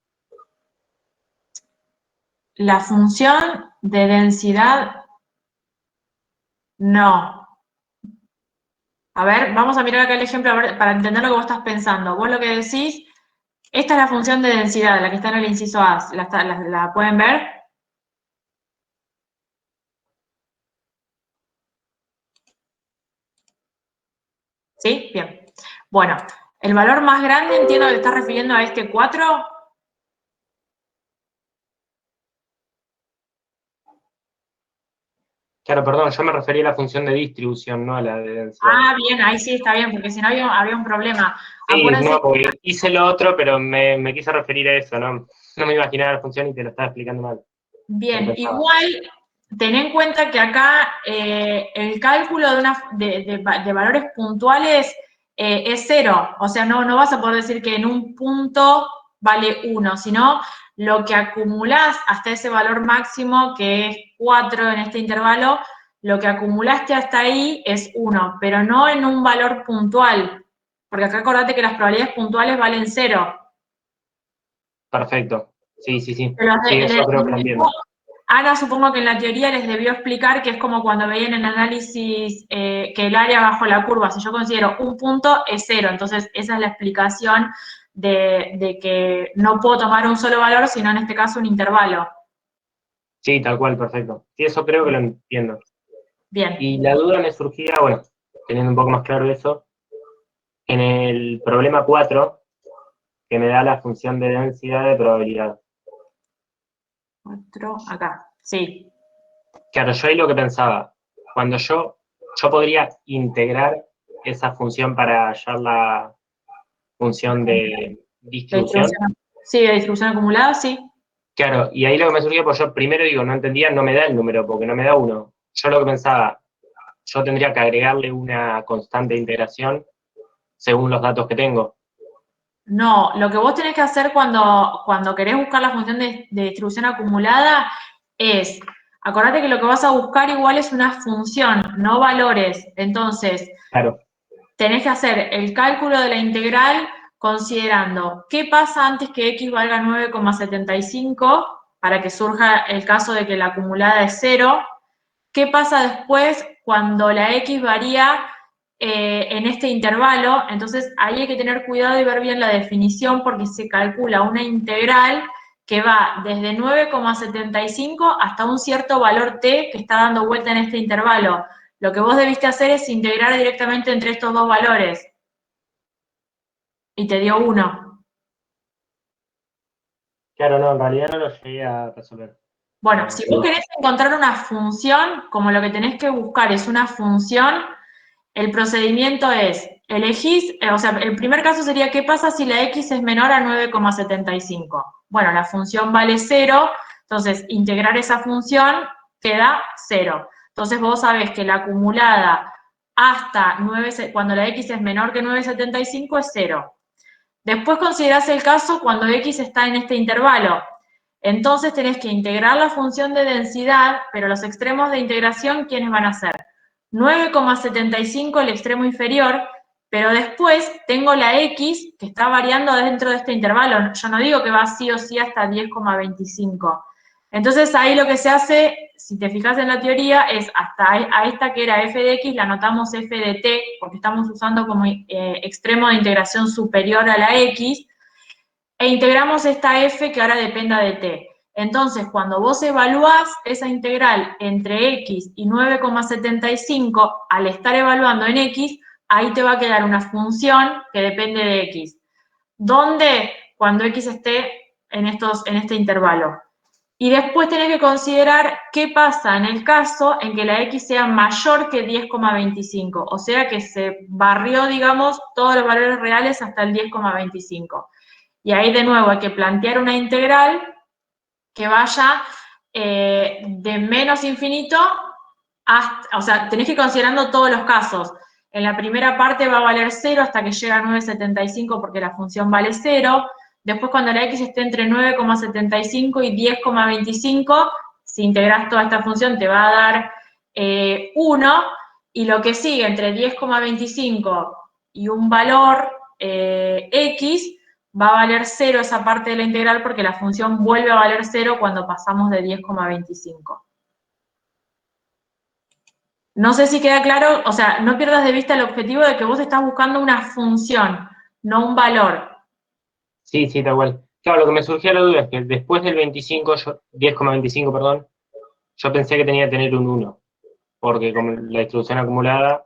La función de densidad, no. A ver, vamos a mirar acá el ejemplo a ver, para entender lo que vos estás pensando. Vos lo que decís, esta es la función de densidad, la que está en el inciso A. ¿La pueden ver? ¿Sí? Bien. Bueno, el valor más grande, entiendo que te estás refiriendo a este 4. Claro, perdón, yo me refería a la función de distribución, no a la de densidad. Ah, bien, ahí sí está bien, porque si no había un problema. Sí, Acuérdense, no, porque hice lo otro, pero me quise referir a eso, ¿no? No me imaginaba la función y te lo estaba explicando mal. bien, igual, ten en cuenta que acá el cálculo de valores puntuales es 0. O sea, no vas a poder decir que en un punto vale 1, sino lo que acumulás hasta ese valor máximo, que es 4 en este intervalo, lo que acumulaste hasta ahí es 1, pero no en un valor puntual. Porque acá acordate que las probabilidades puntuales valen 0. Perfecto. Sí. Pero Sí, eso creo que lo entiendo. Ana, supongo que en la teoría les debió explicar que es como cuando veían en análisis que el área bajo la curva, si yo considero un punto, es 0. Entonces, esa es la explicación de que no puedo tomar un solo valor, sino en este caso un intervalo. Sí, tal cual, perfecto. Sí, eso creo que lo entiendo. Bien. Y la duda me surgía, bueno, teniendo un poco más claro eso, en el problema 4, que me da la función de densidad de probabilidad. 4, acá, sí. Claro, yo ahí lo que pensaba, cuando yo podría integrar esa función para hallar la función de distribución. Sí, de distribución acumulada, sí. Claro, y ahí lo que me surgió, pues yo primero digo, no entendía, no me da el número, porque no me da 1. Yo lo que pensaba, yo tendría que agregarle una constante de integración según los datos que tengo. No, lo que vos tenés que hacer cuando querés buscar la función de distribución acumulada es, acordate que lo que vas a buscar igual es una función, no valores. Entonces, Claro. Tenés que hacer el cálculo de la integral considerando qué pasa antes que x valga 9,75 para que surja el caso de que la acumulada es 0, qué pasa después cuando la x varía en este intervalo, entonces ahí hay que tener cuidado y ver bien la definición porque se calcula una integral que va desde 9,75 hasta un cierto valor t que está dando vuelta en este intervalo. Lo que vos debiste hacer es integrar directamente entre estos dos valores. Y te dio 1. Claro, no, en realidad no lo llegué a resolver. Bueno, si vos querés encontrar una función, como lo que tenés que buscar es una función, el procedimiento es, elegís, o sea, el primer caso sería, ¿qué pasa si la x es menor a 9,75? Bueno, la función vale 0, entonces integrar esa función te da 0. Entonces vos sabés que la acumulada hasta 9, cuando la x es menor que 9,75 es 0. Después considerás el caso cuando x está en este intervalo. Entonces tenés que integrar la función de densidad, pero los extremos de integración, ¿quiénes van a ser? 9,75 el extremo inferior, pero después tengo la x que está variando dentro de este intervalo. Yo no digo que va sí o sí hasta 10,25. Entonces ahí lo que se hace, si te fijas en la teoría, es hasta a esta que era f de x, la anotamos f de t, porque estamos usando como extremo de integración superior a la x, e integramos esta f que ahora dependa de t. Entonces, cuando vos evaluás esa integral entre x y 9,75, al estar evaluando en x, ahí te va a quedar una función que depende de x. ¿Dónde? Cuando x esté en este intervalo. Y después tenés que considerar qué pasa en el caso en que la x sea mayor que 10,25, o sea que se barrió, digamos, todos los valores reales hasta el 10,25. Y ahí de nuevo hay que plantear una integral que vaya de menos infinito hasta, o sea, tenés que ir considerando todos los casos. En la primera parte va a valer 0 hasta que llega a 9,75 porque la función vale 0. Después cuando la x esté entre 9,75 y 10,25, si integras toda esta función te va a dar 1. Y lo que sigue entre 10,25 y un valor x, va a valer 0 esa parte de la integral porque la función vuelve a valer 0 cuando pasamos de 10,25. No sé si queda claro, o sea, no pierdas de vista el objetivo de que vos estás buscando una función, no un valor. Sí, sí, tal cual. Claro, lo que me surgía la duda es que después del 25, 10,25, perdón, yo pensé que tenía que tener un 1, porque como la distribución acumulada...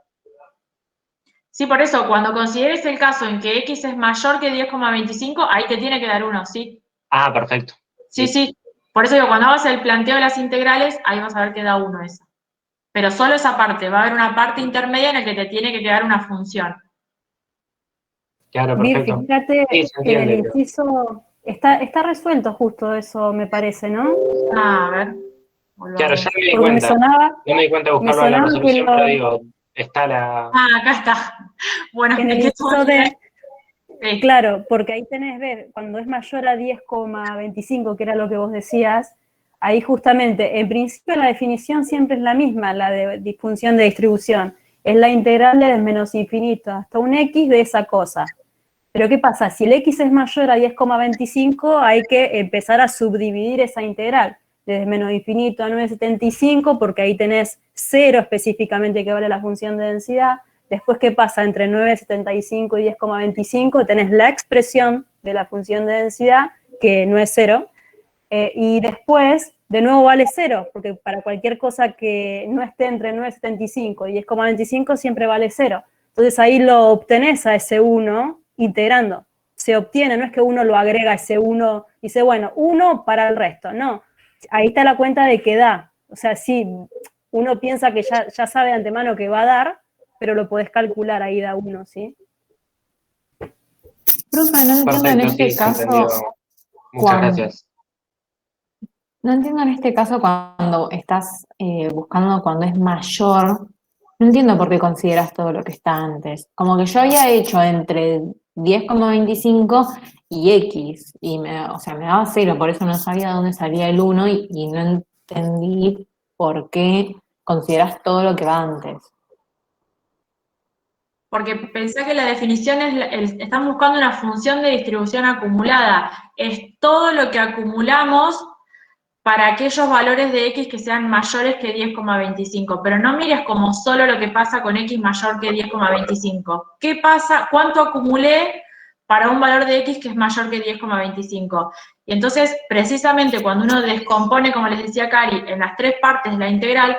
Sí, por eso, cuando consideres el caso en que x es mayor que 10,25, ahí te tiene que dar 1, ¿sí? Ah, perfecto. Sí, sí. Por eso digo, cuando hagas el planteo de las integrales, ahí vas a ver que da 1 esa. Pero solo esa parte, va a haber una parte intermedia en la que te tiene que quedar una función. Claro, Vir, perfecto. fíjate Sí, se que en el entiende, pero... inciso está resuelto justo eso, me parece, ¿no? A ver. Volvamos. Claro, ya me di Porque cuenta. No me di cuenta de buscarlo en la resolución, pero digo, está la... Ah, acá está. Bueno, en el es que inciso D, sí. claro, porque ahí tenés ver, cuando es mayor a 10,25, que era lo que vos decías, ahí justamente, en principio la definición siempre es la misma, la de disfunción de distribución, es la integral de menos infinito hasta un x de esa cosa. Pero ¿qué pasa? Si el x es mayor a 10,25, hay que empezar a subdividir esa integral, desde menos infinito a 9,75, porque ahí tenés 0 específicamente que vale la función de densidad. Después, ¿qué pasa? Entre 9,75 y 10,25 tenés la expresión de la función de densidad, que no es 0, y después, de nuevo vale 0, porque para cualquier cosa que no esté entre 9,75 y 10,25 siempre vale 0. Entonces ahí lo obtenés a ese 1 integrando. Se obtiene, no es que uno lo agrega a ese 1 y dice, bueno, 1 para el resto, no. Ahí está la cuenta de que da. O sea, sí, uno piensa que ya sabe de antemano que va a dar, pero lo podés calcular, ahí da 1, ¿sí? Profe, no entiendo en Perfecto, este sí, se entendió. caso Muchas gracias. No entiendo en este caso cuando estás buscando cuando es mayor, no entiendo por qué consideras todo lo que está antes. Como que yo había hecho entre 10,25 y X, y o sea, me daba 0, por eso no sabía dónde salía el 1 y no entendí por qué consideras todo lo que va antes. Porque pensé que la definición es, están buscando una función de distribución acumulada. Es todo lo que acumulamos para aquellos valores de X que sean mayores que 10,25, pero no mires como solo lo que pasa con X mayor que 10,25. ¿Qué pasa? ¿Cuánto acumulé para un valor de X que es mayor que 10,25? Y entonces, precisamente cuando uno descompone, como les decía Cari, en las tres partes de la integral,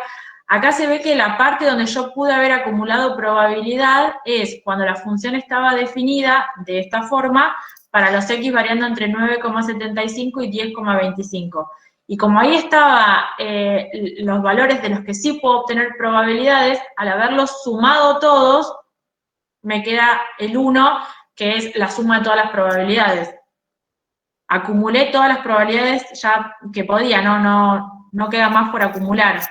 acá se ve que la parte donde yo pude haber acumulado probabilidad es cuando la función estaba definida de esta forma para los X variando entre 9,75 y 10,25. Y como ahí estaban los valores de los que sí puedo obtener probabilidades, al haberlos sumado todos, me queda el 1, que es la suma de todas las probabilidades. Acumulé todas las probabilidades ya que podía, no queda más por acumular.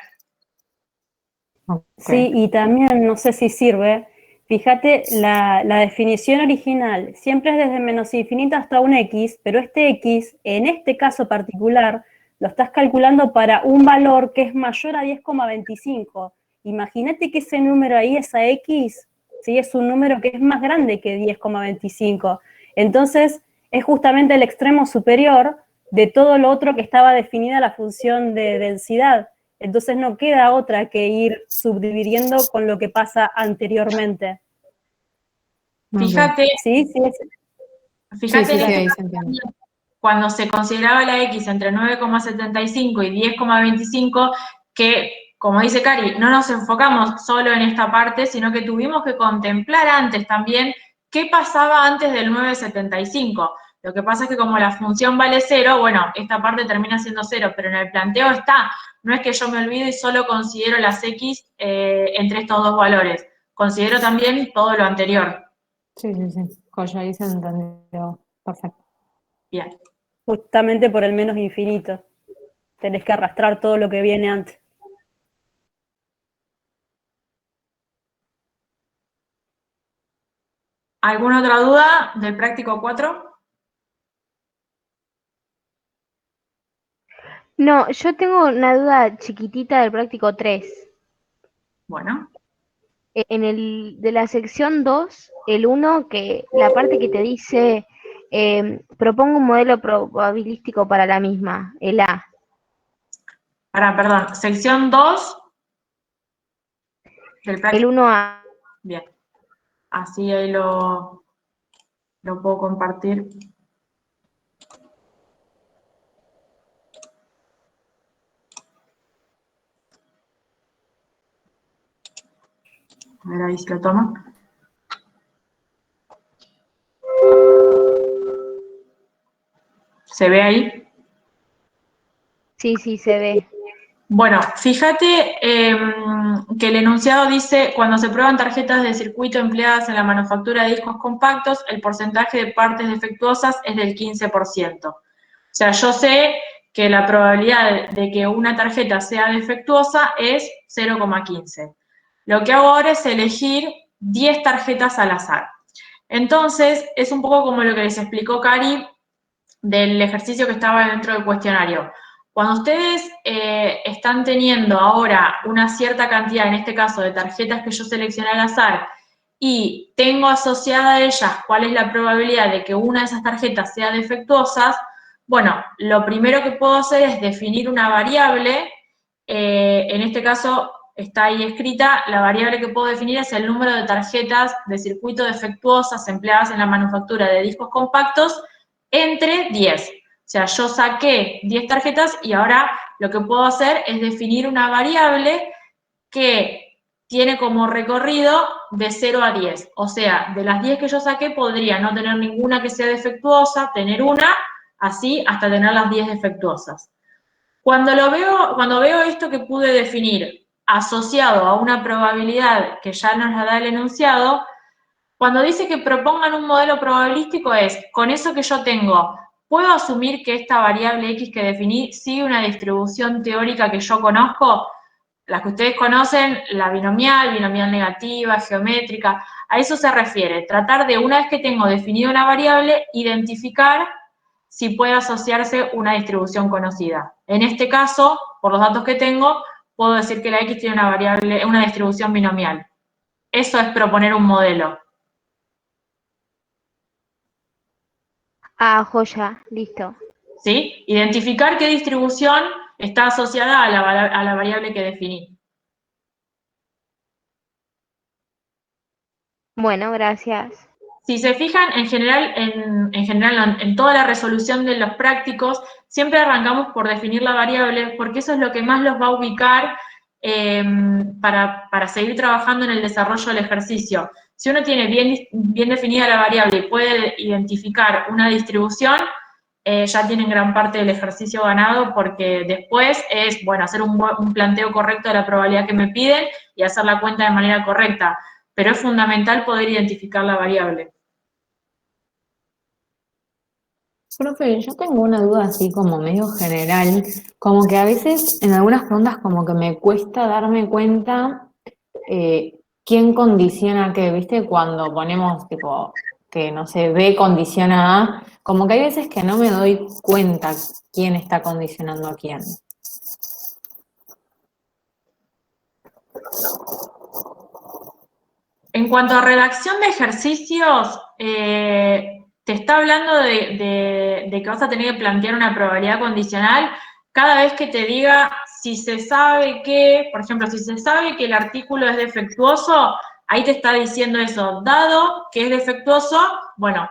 Sí, y también, no sé si sirve, fíjate, la definición original siempre es desde menos infinito hasta un X, pero este X, en este caso particular, lo estás calculando para un valor que es mayor a 10,25. Imagínate que ese número ahí, esa X, ¿sí? Es un número que es más grande que 10,25. Entonces, es justamente el extremo superior de todo lo otro que estaba definida la función de densidad. Entonces no queda otra que ir subdividiendo con lo que pasa anteriormente. Fíjate, ¿Sí? fíjate ahí se entiende. cuando se consideraba la X entre 9,75 y 10,25, que, como dice Cari, no nos enfocamos solo en esta parte, sino que tuvimos que contemplar antes también qué pasaba antes del 9,75. Lo que pasa es que como la función vale 0, bueno, esta parte termina siendo 0, pero en el planteo está. No es que yo me olvide y solo considero las X entre estos dos valores. Considero también todo lo anterior. Sí. Joya, ahí se entendió. Perfecto. Bien. Justamente por el menos infinito. Tenés que arrastrar todo lo que viene antes. ¿Alguna otra duda del práctico 4? No, yo tengo una duda chiquitita del práctico 3. Bueno. En el de la sección 2, el 1, que la parte que te dice propongo un modelo probabilístico para la misma, el A. Perdón, sección 2 del práctico. El 1A. Bien. Así ahí lo puedo compartir. A ver ahí si lo toma. ¿Se ve ahí? Sí, se ve. Bueno, fíjate que el enunciado dice, cuando se prueban tarjetas de circuito empleadas en la manufactura de discos compactos, el porcentaje de partes defectuosas es del 15%. O sea, yo sé que la probabilidad de que una tarjeta sea defectuosa es 0,15. Lo que hago ahora es elegir 10 tarjetas al azar. Entonces, es un poco como lo que les explicó Cari del ejercicio que estaba dentro del cuestionario. Cuando ustedes están teniendo ahora una cierta cantidad, en este caso de tarjetas que yo seleccioné al azar, y tengo asociada a ellas cuál es la probabilidad de que una de esas tarjetas sea defectuosa, bueno, lo primero que puedo hacer es definir una variable, en este caso está ahí escrita, la variable que puedo definir es el número de tarjetas de circuito defectuosas empleadas en la manufactura de discos compactos entre 10. O sea, yo saqué 10 tarjetas y ahora lo que puedo hacer es definir una variable que tiene como recorrido de 0 a 10. O sea, de las 10 que yo saqué podría no tener ninguna que sea defectuosa, tener una, así hasta tener las 10 defectuosas. Cuando veo esto que pude definir asociado a una probabilidad que ya nos la da el enunciado, cuando dice que propongan un modelo probabilístico es, con eso que yo tengo, ¿puedo asumir que esta variable X que definí sigue una distribución teórica que yo conozco? Las que ustedes conocen, la binomial negativa, geométrica, a eso se refiere. Tratar de, una vez que tengo definido una variable, identificar si puede asociarse una distribución conocida. En este caso, por los datos que tengo, puedo decir que la X tiene una distribución binomial. Eso es proponer un modelo. Ah, joya, listo. ¿Sí? Identificar qué distribución está asociada a la variable que definí. Bueno, gracias. Si se fijan, en general, en toda la resolución de los prácticos, siempre arrancamos por definir la variable, porque eso es lo que más los va a ubicar para seguir trabajando en el desarrollo del ejercicio. Si uno tiene bien definida la variable y puede identificar una distribución, ya tienen gran parte del ejercicio ganado, porque después es, bueno, hacer un planteo correcto de la probabilidad que me piden y hacer la cuenta de manera correcta. Pero es fundamental poder identificar la variable. Profe, yo tengo una duda así como medio general, como que a veces en algunas preguntas como que me cuesta darme cuenta quién condiciona qué, ¿viste? Cuando ponemos tipo que no sé, B condiciona A, como que hay veces que no me doy cuenta quién está condicionando a quién. En cuanto a redacción de ejercicios, te está hablando de que vas a tener que plantear una probabilidad condicional cada vez que te diga si se sabe que, por ejemplo, si se sabe que el artículo es defectuoso, ahí te está diciendo eso, dado que es defectuoso, bueno,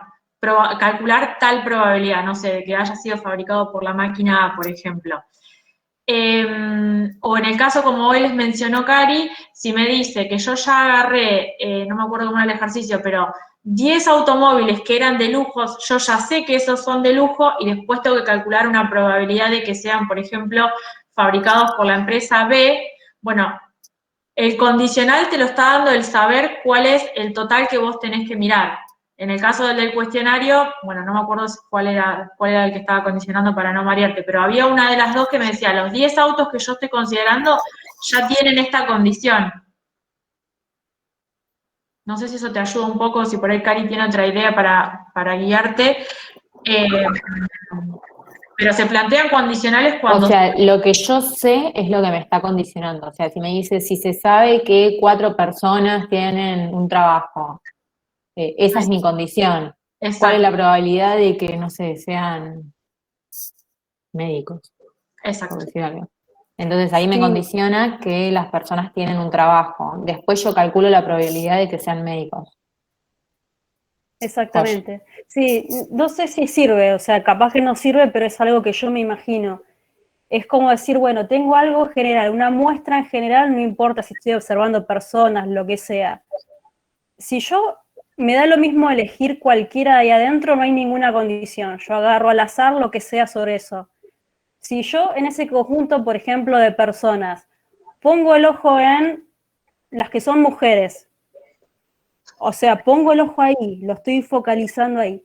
calcular tal probabilidad, no sé, de que haya sido fabricado por la máquina A, por ejemplo. O en el caso, como hoy les mencionó Cari, si me dice que yo ya agarré, no me acuerdo cómo era el ejercicio, pero 10 automóviles que eran de lujos, yo ya sé que esos son de lujo y después tengo que calcular una probabilidad de que sean, por ejemplo, fabricados por la empresa B. Bueno, el condicional te lo está dando el saber cuál es el total que vos tenés que mirar. En el caso del cuestionario, bueno, no me acuerdo cuál era el que estaba condicionando para no marearte, pero había una de las dos que me decía, los 10 autos que yo estoy considerando ya tienen esta condición. No sé si eso te ayuda un poco, si por ahí Cari tiene otra idea para guiarte. Pero se plantean condicionales cuando... O sea, lo que yo sé es lo que me está condicionando. O sea, si me dice, si se sabe que 4 personas tienen un trabajo, esa es mi condición. Exacto. ¿Cuál es la probabilidad de que, no sé, sean médicos? Exacto. Por decir algo. Entonces ahí me Sí. condiciona que las personas tienen un trabajo. Después yo calculo la probabilidad de que sean médicos. Exactamente. Sí, no sé si sirve, o sea, capaz que no sirve, pero es algo que yo me imagino. Es como decir, bueno, tengo algo general, una muestra en general, no importa si estoy observando personas, lo que sea. Si yo me da lo mismo elegir cualquiera de ahí adentro, no hay ninguna condición. Yo agarro al azar lo que sea sobre eso. Si yo en ese conjunto, por ejemplo, de personas, pongo el ojo en las que son mujeres, o sea, pongo el ojo ahí, lo estoy focalizando ahí,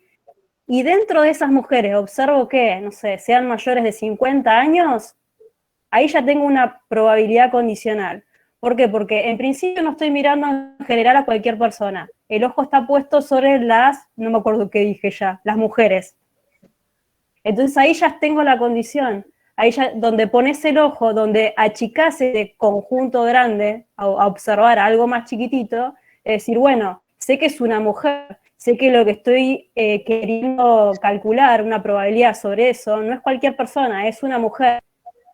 y dentro de esas mujeres observo que, no sé, sean mayores de 50 años, ahí ya tengo una probabilidad condicional. ¿Por qué? Porque en principio no estoy mirando en general a cualquier persona. El ojo está puesto sobre las, no me acuerdo qué dije ya, las mujeres. Entonces ahí ya tengo la condición. Ahí ya, donde pones el ojo, donde achicás ese conjunto grande a observar algo más chiquitito, es decir, bueno, sé que es una mujer, sé que lo que estoy queriendo calcular, una probabilidad sobre eso, no es cualquier persona, es una mujer.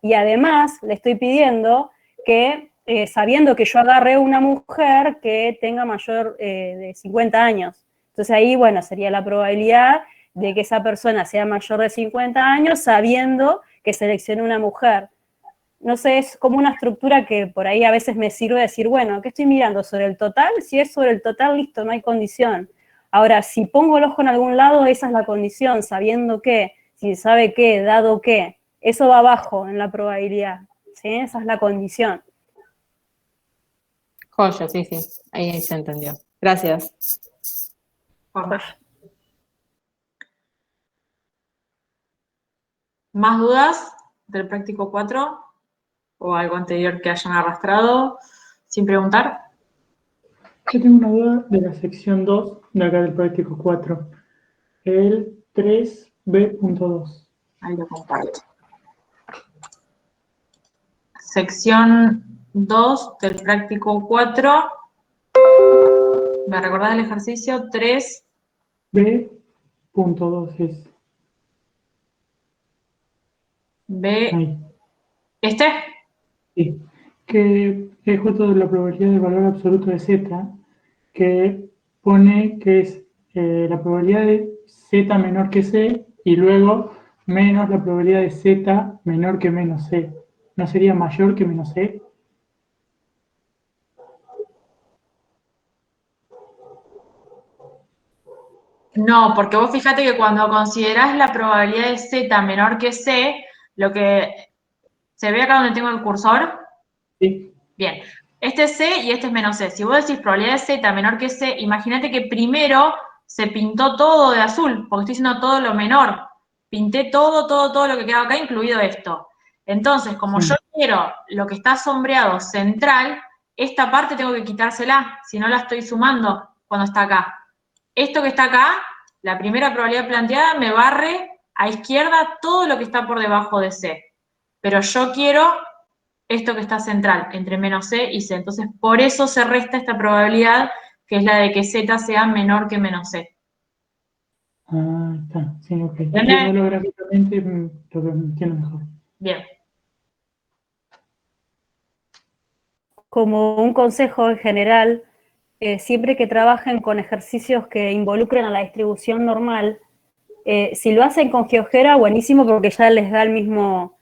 Y además le estoy pidiendo que, sabiendo que yo agarré una mujer que tenga mayor de 50 años. Entonces ahí, bueno, sería la probabilidad de que esa persona sea mayor de 50 años sabiendo que seleccione una mujer. No sé, es como una estructura que por ahí a veces me sirve decir, bueno, ¿qué estoy mirando? ¿Sobre el total? Si es sobre el total, listo, no hay condición. Ahora, si pongo el ojo en algún lado, esa es la condición, sabiendo que, si sabe qué, dado qué, eso va abajo en la probabilidad, ¿sí? Esa es la condición. Joya, sí, sí, ahí se entendió. Gracias. Joya. ¿Más dudas del práctico 4? ¿O algo anterior que hayan arrastrado sin preguntar? Yo tengo una duda de la sección 2 de acá del práctico 4. El 3B.2. Ahí lo comparto. Sección 2 del práctico 4. ¿Me recordás el ejercicio? 3. B.2 es. B. Ahí. Sí, que es justo la probabilidad del valor absoluto de z, que pone que es la probabilidad de z menor que c y luego menos la probabilidad de z menor que menos c. ¿No sería mayor que menos c? No, porque vos fíjate que cuando considerás la probabilidad de z menor que c, lo que se ve acá donde tengo el cursor, Sí. bien, este es c y este es menos c. Si vos decís probabilidad de z menor que c, imagínate que primero se pintó todo de azul, porque estoy diciendo todo lo menor. Pinté todo lo que quedaba acá, incluido esto. Entonces, como Sí. yo quiero lo que está sombreado central, esta parte tengo que quitársela, si no la estoy sumando cuando está acá. Esto que está acá, la primera probabilidad planteada, me barre a izquierda todo lo que está por debajo de C. Pero yo quiero esto que está central, entre menos C y C. Entonces, por eso se resta esta probabilidad, que es la de que Z sea menor que menos C. Ah, está. Sí, ok. ¿Entiendes? Viéndolo gráficamente lo que entiendo mejor. Bien. Como un consejo en general, siempre que trabajen con ejercicios que involucren a la distribución normal, si lo hacen con GeoGebra, buenísimo, porque ya les da el mismo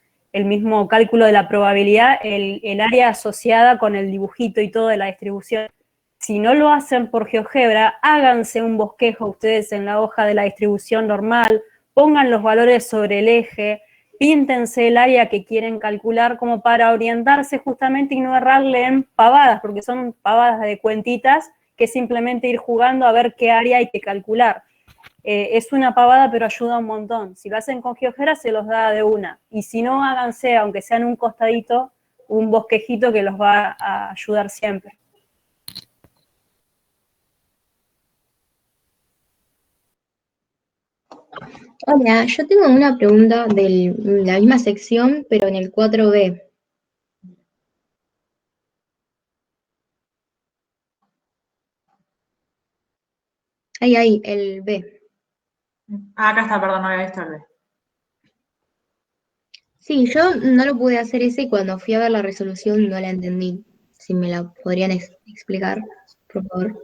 cálculo de la probabilidad, el área asociada con el dibujito y todo de la distribución. Si no lo hacen por GeoGebra, háganse un bosquejo ustedes en la hoja de la distribución normal, pongan los valores sobre el eje, píntense el área que quieren calcular como para orientarse justamente y no errarle en pavadas, porque son pavadas de cuentitas, que simplemente ir jugando a ver qué área hay que calcular. Es una pavada, pero ayuda un montón. Si lo hacen con GeoGebra, se los da de una. Y si no, háganse, aunque sea en un costadito, un bosquejito que los va a ayudar siempre. Hola, yo tengo una pregunta de la misma sección, pero en el 4B. Ahí, el B. Ah, acá está, perdón, no había visto el B. Sí, yo no lo pude hacer ese y cuando fui a ver la resolución no la entendí. Si me la podrían explicar, por favor.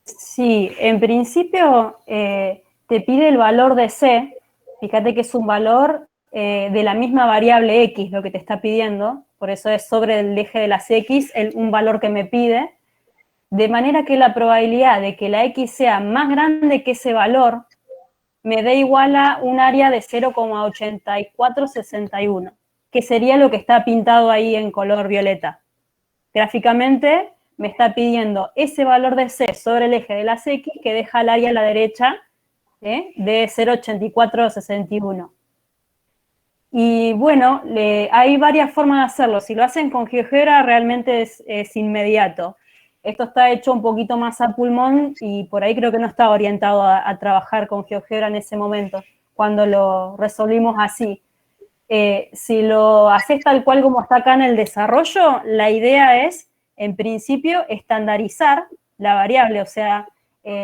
Sí, en principio te pide el valor de C. Fíjate que es un valor de la misma variable X lo que te está pidiendo. Por eso es sobre el eje de las X un valor que me pide. De manera que la probabilidad de que la X sea más grande que ese valor me dé igual a un área de 0,8461, que sería lo que está pintado ahí en color violeta. Gráficamente me está pidiendo ese valor de C sobre el eje de las X que deja el área a la derecha de 0,8461. Y bueno, hay varias formas de hacerlo. Si lo hacen con GeoGebra realmente es inmediato. Esto está hecho un poquito más a pulmón y por ahí creo que no estaba orientado a trabajar con GeoGebra en ese momento, cuando lo resolvimos así. Si lo haces tal cual como está acá en el desarrollo, la idea es, en principio, estandarizar la variable, o sea,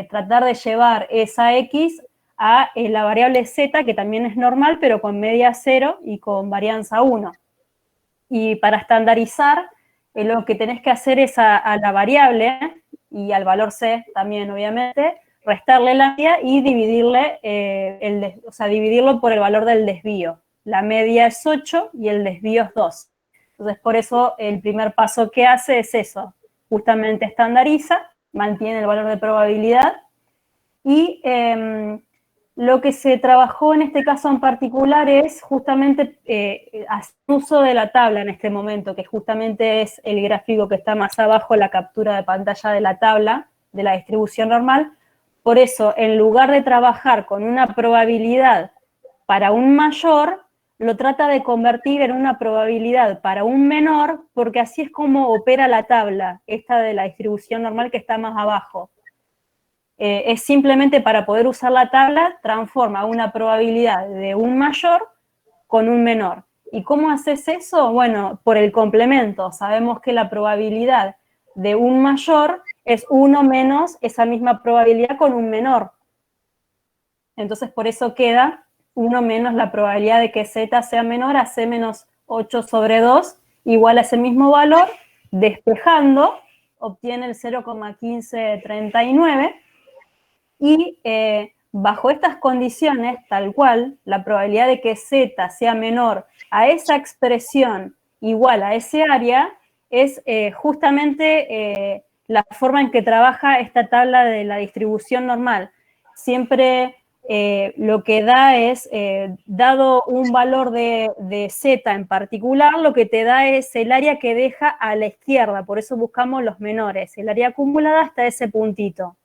tratar de llevar esa X a la variable Z, que también es normal, pero con media 0 y con varianza 1. Y para estandarizar, lo que tenés que hacer es a la variable y al valor C también, obviamente, restarle la media y dividirle, dividirlo por el valor del desvío. La media es 8 y el desvío es 2. Entonces, por eso el primer paso que hace es eso, justamente estandariza, mantiene el valor de probabilidad y lo que se trabajó en este caso en particular es justamente hacer uso de la tabla en este momento, que justamente es el gráfico que está más abajo, la captura de pantalla de la tabla de la distribución normal. Por eso, en lugar de trabajar con una probabilidad para un mayor, lo trata de convertir en una probabilidad para un menor, porque así es como opera la tabla, esta de la distribución normal que está más abajo. Es simplemente para poder usar la tabla, transforma una probabilidad de un mayor con un menor. ¿Y cómo haces eso? Bueno, por el complemento. Sabemos que la probabilidad de un mayor es 1 menos esa misma probabilidad con un menor. Entonces, por eso queda 1 menos la probabilidad de que Z sea menor a C menos 8 sobre 2, igual a ese mismo valor, despejando, obtiene el 0,1539, y bajo estas condiciones, tal cual, la probabilidad de que Z sea menor a esa expresión igual a ese área es justamente la forma en que trabaja esta tabla de la distribución normal. Siempre lo que da es, dado un valor de Z en particular, lo que te da es el área que deja a la izquierda, por eso buscamos los menores, el área acumulada hasta ese puntito.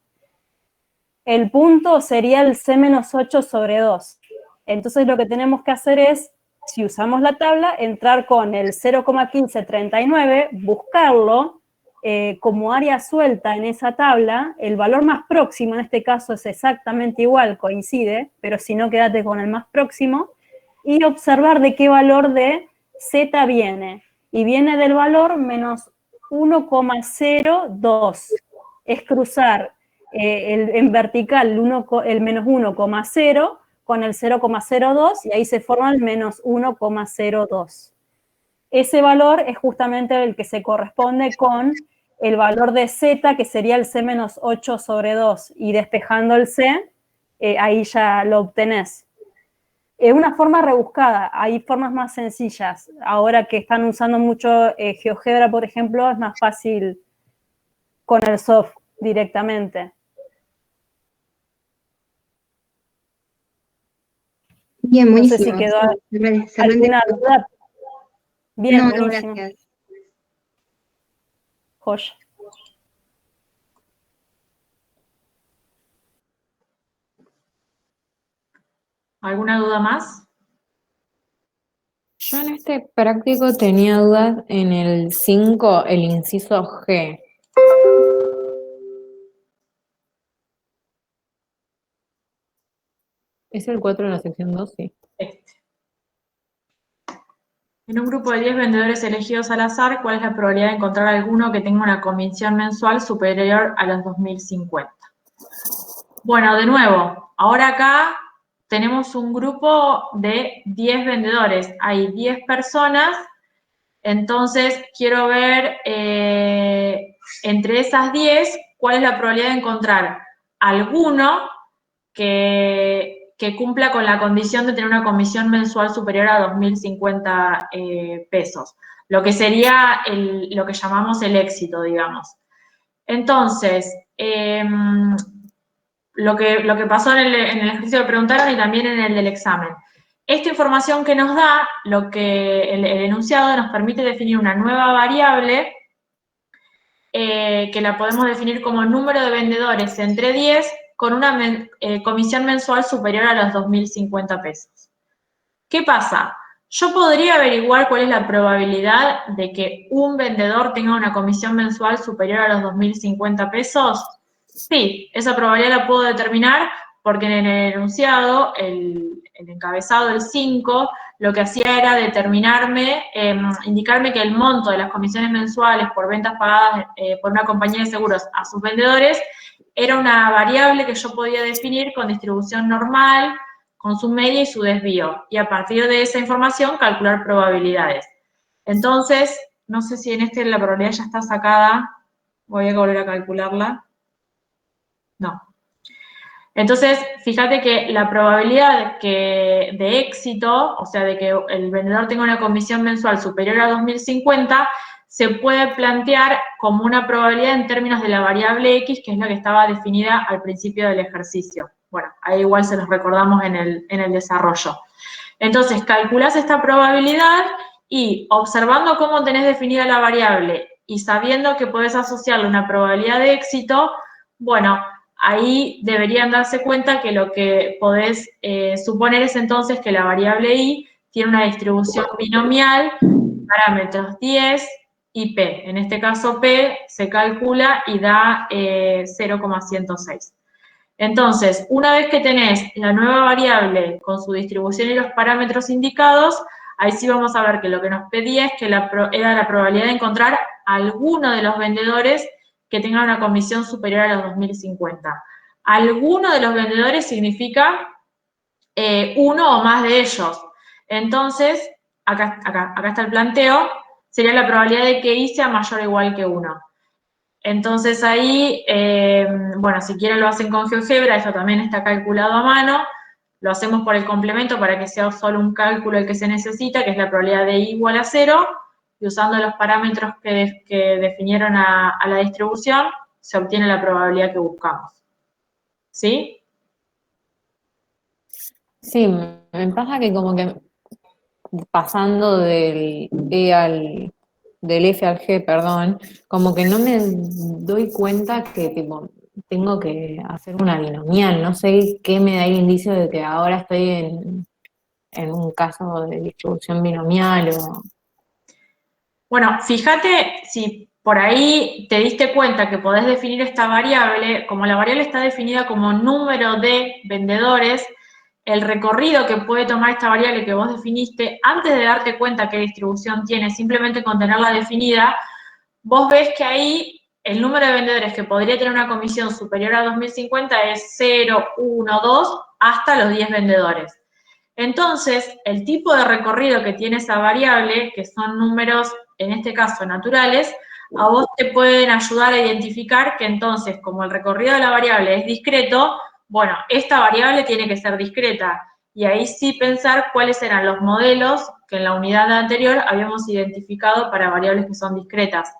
El punto sería el C menos 8 sobre 2. Entonces lo que tenemos que hacer es, si usamos la tabla, entrar con el 0,1539, buscarlo como área suelta en esa tabla, el valor más próximo, en este caso es exactamente igual, coincide, pero si no, quédate con el más próximo, y observar de qué valor de Z viene. Y viene del valor menos 1,02. Es cruzar en vertical el menos 1,0 con el 0,02 y ahí se forma el menos 1,02. Ese valor es justamente el que se corresponde con el valor de Z, que sería el C menos 8 sobre 2, y despejando el C, ahí ya lo obtenés. Es una forma rebuscada, hay formas más sencillas. Ahora que están usando mucho GeoGebra, por ejemplo, es más fácil con el soft directamente. Bien, buenísimo. No sé si quedó Se alguna duda. Bien, no, buenísimo. gracias. Joya. ¿Alguna duda más? Yo en este práctico tenía dudas en el 5, el inciso G. ¿Es el 4 de la sección 2? Sí. En un grupo de 10 vendedores elegidos al azar, ¿cuál es la probabilidad de encontrar alguno que tenga una comisión mensual superior a los 2050? Bueno, de nuevo, ahora acá tenemos un grupo de 10 vendedores. Hay 10 personas, entonces quiero ver entre esas 10, ¿cuál es la probabilidad de encontrar alguno que cumpla con la condición de tener una comisión mensual superior a 2.050 pesos, lo que sería lo que llamamos el éxito, digamos. Entonces, lo que pasó en el ejercicio que preguntaron y también en el del examen. Esta información que nos da, el enunciado nos permite definir una nueva variable que la podemos definir como número de vendedores entre 10 con una comisión mensual superior a los 2.050 pesos. ¿Qué pasa? Yo podría averiguar cuál es la probabilidad de que un vendedor tenga una comisión mensual superior a los 2.050 pesos. Sí, esa probabilidad la puedo determinar porque en el enunciado, el encabezado del 5, lo que hacía era indicarme que el monto de las comisiones mensuales por ventas pagadas por una compañía de seguros a sus vendedores era una variable que yo podía definir con distribución normal, con su media y su desvío, y a partir de esa información calcular probabilidades. Entonces, no sé si en la probabilidad ya está sacada, voy a volver a calcularla. No. Entonces, fíjate que la probabilidad de éxito, o sea, de que el vendedor tenga una comisión mensual superior a 2.050, se puede plantear como una probabilidad en términos de la variable X, que es la que estaba definida al principio del ejercicio. Bueno, ahí igual se los recordamos en el desarrollo. Entonces, calculás esta probabilidad y observando cómo tenés definida la variable y sabiendo que podés asociarle una probabilidad de éxito, bueno, ahí deberían darse cuenta que lo que podés suponer es entonces que la variable y tiene una distribución binomial, parámetros 10 y p. En este caso p se calcula y da 0,106. Entonces, una vez que tenés la nueva variable con su distribución y los parámetros indicados, ahí sí vamos a ver que lo que nos pedía es que era la probabilidad de encontrar alguno de los vendedores que tengan una comisión superior a los 2.050. Alguno de los vendedores significa uno o más de ellos. Entonces, acá está el planteo, sería la probabilidad de que I sea mayor o igual que 1. Entonces ahí, bueno, si quieren lo hacen con GeoGebra, eso también está calculado a mano, lo hacemos por el complemento para que sea solo un cálculo el que se necesita, que es la probabilidad de I igual a 0, y usando los parámetros que definieron a la distribución, se obtiene la probabilidad que buscamos. ¿Sí? Sí, me pasa que como que pasando del del F al G, perdón, como que no me doy cuenta que tipo, tengo que hacer una binomial, no sé qué me da el indicio de que ahora estoy en un caso de distribución binomial o... Bueno, fíjate si por ahí te diste cuenta que podés definir esta variable, como la variable está definida como número de vendedores, el recorrido que puede tomar esta variable que vos definiste, antes de darte cuenta qué distribución tiene, simplemente con tenerla definida, vos ves que ahí el número de vendedores que podría tener una comisión superior a 2050 es 0, 1, 2, hasta los 10 vendedores. Entonces, el tipo de recorrido que tiene esa variable, que son números, en este caso naturales, a vos te pueden ayudar a identificar que entonces, como el recorrido de la variable es discreto, bueno, esta variable tiene que ser discreta. Y ahí sí pensar cuáles eran los modelos que en la unidad anterior habíamos identificado para variables que son discretas.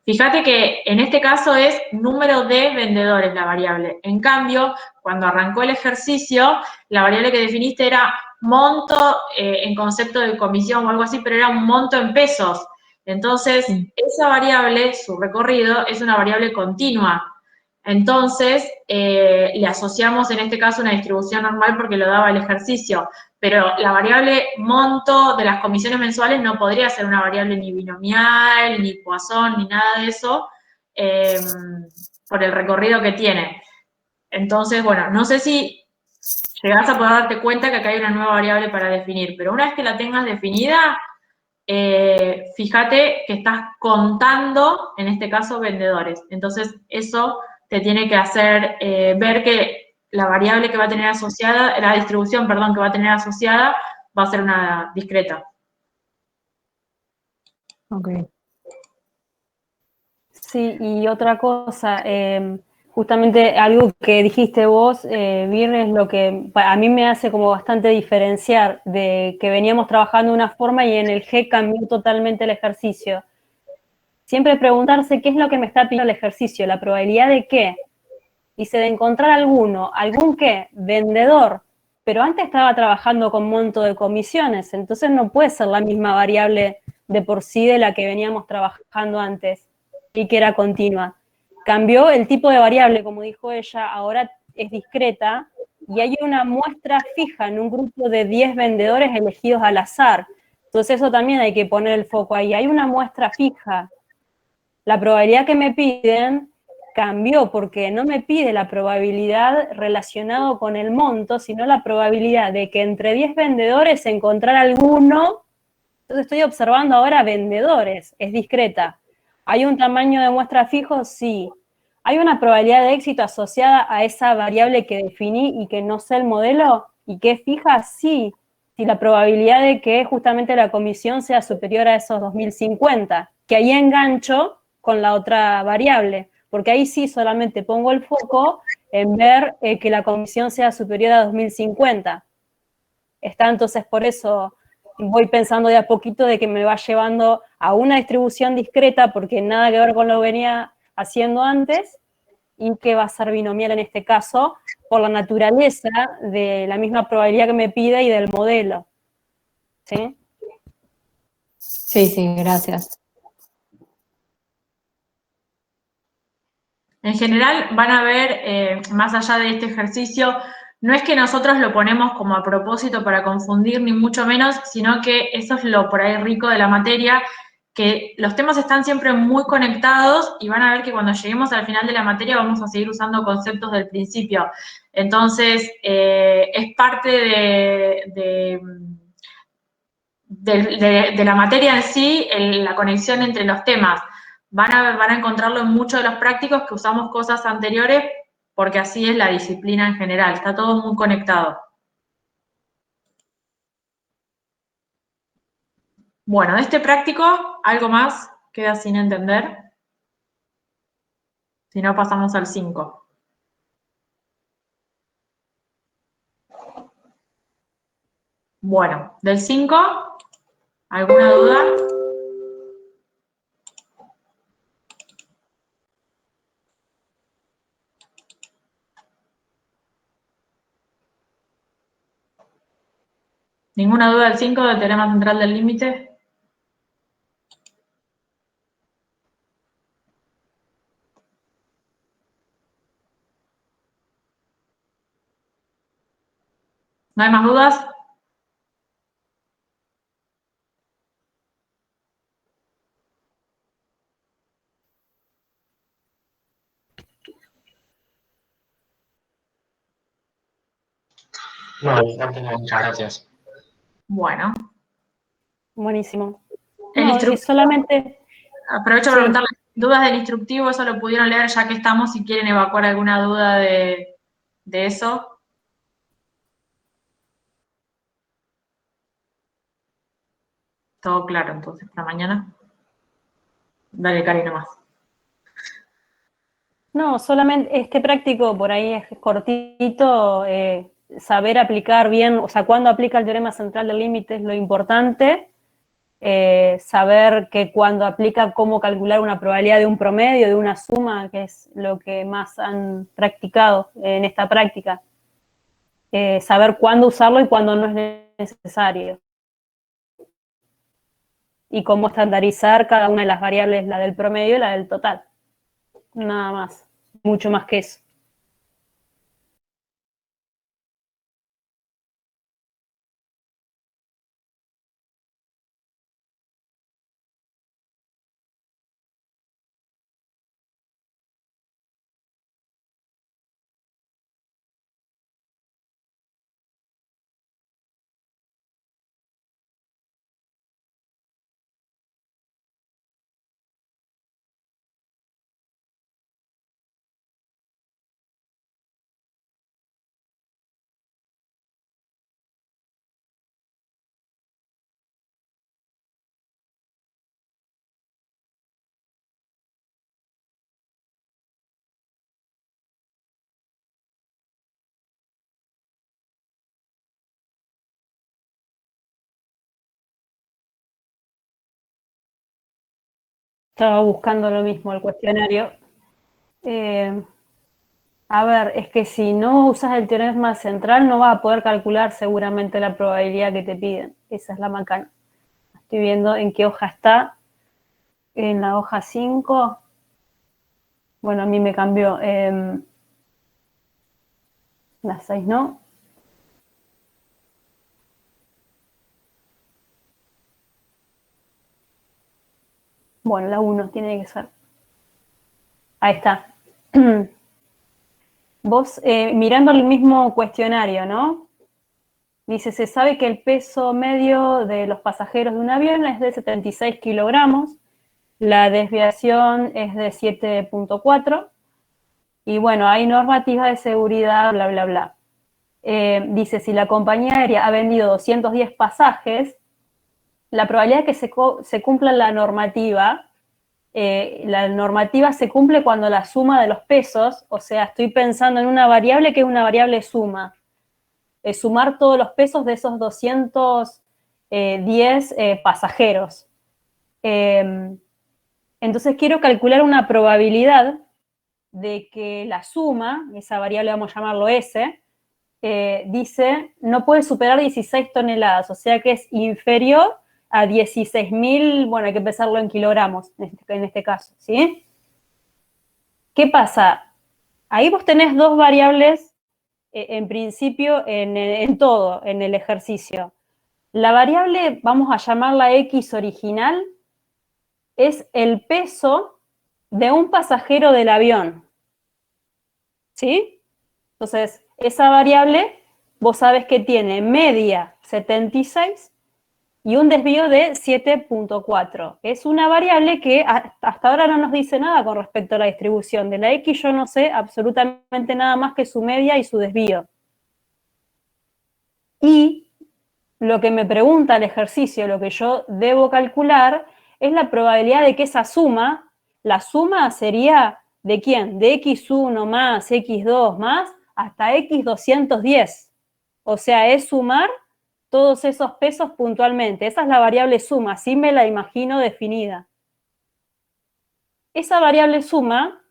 Fíjate que en este caso es número de vendedores la variable. En cambio, cuando arrancó el ejercicio, la variable que definiste era monto en concepto de comisión o algo así, pero era un monto en pesos. Entonces, esa variable, su recorrido, es una variable continua. Entonces, le asociamos en este caso una distribución normal porque lo daba el ejercicio. Pero la variable monto de las comisiones mensuales no podría ser una variable ni binomial, ni Poisson, ni nada de eso, por el recorrido que tiene. Entonces, bueno, no sé si llegás a poder darte cuenta que acá hay una nueva variable para definir, pero una vez que la tengas definida, fíjate que estás contando, en este caso, vendedores. Entonces, eso te tiene que hacer ver que la variable que va a tener asociada, la distribución, perdón, que va a tener asociada, va a ser una discreta. Ok. Sí, y otra cosa, justamente algo que dijiste vos, Vir, es lo que a mí me hace como bastante diferenciar de que veníamos trabajando de una forma y en el G cambió totalmente el ejercicio. Siempre preguntarse qué es lo que me está pidiendo el ejercicio, la probabilidad de qué. Dice, de encontrar ¿algún qué? Vendedor. Pero antes estaba trabajando con monto de comisiones, entonces no puede ser la misma variable de por sí de la que veníamos trabajando antes y que era continua. Cambió el tipo de variable, como dijo ella, ahora es discreta y hay una muestra fija en un grupo de 10 vendedores elegidos al azar. Entonces eso también hay que poner el foco ahí. Hay una muestra fija. La probabilidad que me piden cambió porque no me pide la probabilidad relacionado con el monto, sino la probabilidad de que entre 10 vendedores encontrar alguno. Entonces estoy observando ahora vendedores, es discreta. ¿Hay un tamaño de muestra fijo? Sí. ¿Hay una probabilidad de éxito asociada a esa variable que definí y que no sé el modelo y que es fija? Sí. Si la probabilidad de que justamente la comisión sea superior a esos 2050, que ahí engancho con la otra variable, porque ahí sí solamente pongo el foco en ver que la comisión sea superior a 2050. Está entonces por eso voy pensando de a poquito de que me va llevando a una distribución discreta porque nada que ver con lo que venía haciendo antes y que va a ser binomial en este caso por la naturaleza de la misma probabilidad que me pide y del modelo. ¿Sí? Sí, sí, gracias. En general van a ver, más allá de este ejercicio, no es que nosotros lo ponemos como a propósito para confundir, ni mucho menos, sino que eso es lo por ahí rico de la materia, que los temas están siempre muy conectados y van a ver que cuando lleguemos al final de la materia vamos a seguir usando conceptos del principio. Entonces, es parte de la materia en sí, la conexión entre los temas. Van a encontrarlo en muchos de los prácticos que usamos cosas anteriores, porque así es la disciplina en general, está todo muy conectado. Bueno, de este práctico, ¿algo más queda sin entender? Si no, pasamos al 5. Bueno, del 5, ¿alguna duda? ¿Ninguna duda del 5 del teorema central del límite? ¿No hay más dudas? No, no tengo muchas gracias. Bueno, Buenísimo. el No, y instructivo, solamente, aprovecho para sí, preguntarle, ¿dudas del instructivo? Eso lo pudieron leer ya que estamos, si quieren evacuar alguna duda de eso. Todo claro, entonces, para mañana. Dale, Cari, nomás. no, solamente este práctico por ahí es cortito, saber aplicar bien, o sea, cuándo aplica el teorema central del límite es lo importante, saber que cuando aplica cómo calcular una probabilidad de un promedio, de una suma, que es lo que más han practicado en esta práctica, saber cuándo usarlo y cuándo no es necesario. Y cómo estandarizar cada una de las variables, la del promedio y la del total. Nada más, mucho más que eso. Estaba buscando lo mismo, el cuestionario. A ver, es que si no usas el teorema central no vas a poder calcular seguramente la probabilidad que te piden. Esa es la macana. Estoy viendo en qué hoja está. En la hoja 5. Bueno, a mí me cambió. La 6 no. Bueno, la 1 tiene que ser. Ahí está. Vos, mirando el mismo cuestionario, ¿no? Dice, se sabe que el peso medio de los pasajeros de un avión es de 76 kilogramos, la desviación es de 7.4, y bueno, hay normativas de seguridad, bla, bla, bla. Dice, si la compañía aérea ha vendido 210 pasajes, la probabilidad de que se cumpla la normativa se cumple cuando la suma de los pesos, o sea, estoy pensando en una variable que es una variable suma, sumar todos los pesos de esos 210 pasajeros. Entonces quiero calcular una probabilidad de que la suma, esa variable vamos a llamarlo S, dice no puede superar 16 toneladas, o sea que es inferior a 16.000, bueno, hay que pensarlo en kilogramos en este caso, ¿sí? ¿Qué pasa? Ahí vos tenés dos variables, en principio, en todo, en el ejercicio. La variable, vamos a llamarla X original, es el peso de un pasajero del avión, ¿sí? Entonces, esa variable, vos sabés que tiene media 76 y un desvío de 7.4. Es una variable que hasta ahora no nos dice nada con respecto a la distribución. De la X yo no sé absolutamente nada más que su media y su desvío. Y lo que me pregunta el ejercicio, lo que yo debo calcular, es la probabilidad de que esa suma, la suma sería ¿de quién? De x1 más x2 más hasta x210. O sea, es sumar todos esos pesos puntualmente. Esa es la variable suma, así me la imagino definida. Esa variable suma,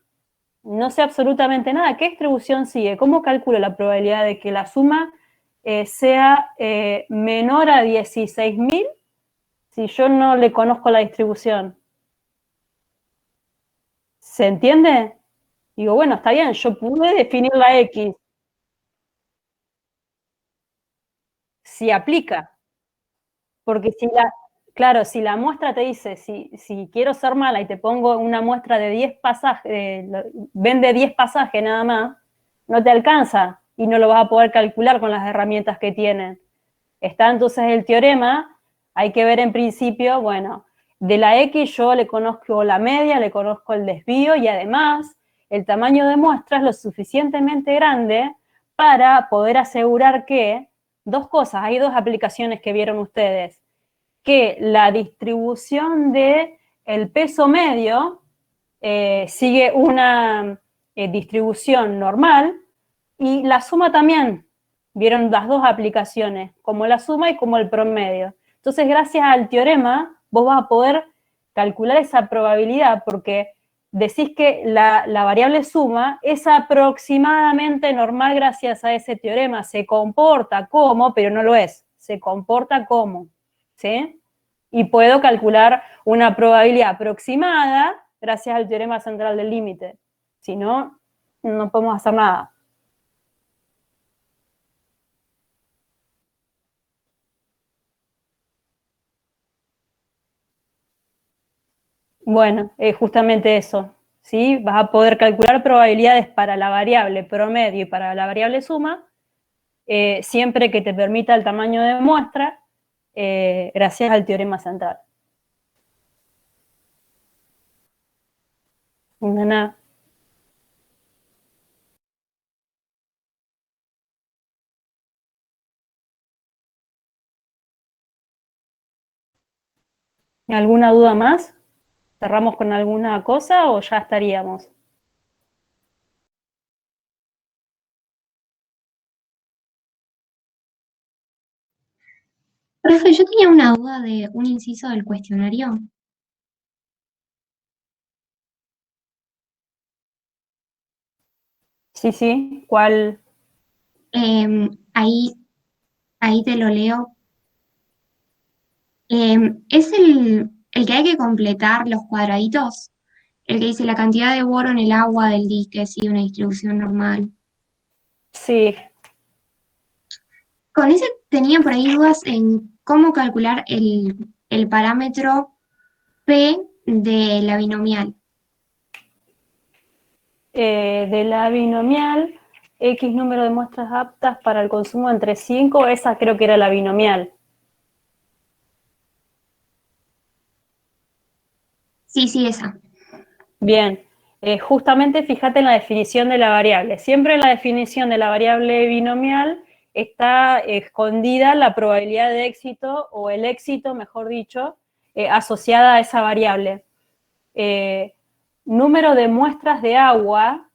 no sé absolutamente nada. ¿Qué distribución sigue? ¿Cómo calculo la probabilidad de que la suma sea menor a 16.000 si yo no le conozco la distribución? ¿Se entiende? Digo, bueno, está bien, yo pude definir la X. Si aplica. Porque claro, si la muestra te dice, si quiero ser mala y te pongo una muestra de 10 pasajes, vende 10 pasajes nada más, no te alcanza y no lo vas a poder calcular con las herramientas que tienen. Está entonces el teorema, hay que ver en principio, bueno, de la X yo le conozco la media, le conozco el desvío y además el tamaño de muestra es lo suficientemente grande para poder asegurar que, dos cosas, hay dos aplicaciones que vieron ustedes, que la distribución de el peso medio sigue una distribución normal y la suma también. Vieron las dos aplicaciones, como la suma y como el promedio. Entonces, gracias al teorema, vos vas a poder calcular esa probabilidad porque decís que la variable suma es aproximadamente normal gracias a ese teorema. Se comporta como, pero no lo es. Se comporta como, ¿sí? Y puedo calcular una probabilidad aproximada gracias al teorema central del límite. Si no, no podemos hacer nada. Bueno, justamente eso, ¿sí? Vas a poder calcular probabilidades para la variable promedio y para la variable suma, siempre que te permita el tamaño de muestra, gracias al teorema central. De nada. ¿Alguna duda más? ¿Cerramos con alguna cosa o ya estaríamos? Profe, yo tenía una duda de un inciso del cuestionario. Sí, sí. ¿Cuál? Ahí te lo leo. ¿Es el que hay que completar los cuadraditos? El que dice la cantidad de boro en el agua del dique sigue una distribución normal. Sí. Con ese tenía por ahí dudas en cómo calcular el parámetro P de la binomial. De la binomial, X número de muestras aptas para el consumo entre 5, esa creo que era la binomial. Sí, esa. Bien, justamente fíjate en la definición de la variable. Siempre en la definición de la variable binomial está escondida la probabilidad de éxito, o el éxito, mejor dicho, asociada a esa variable. Número de muestras de agua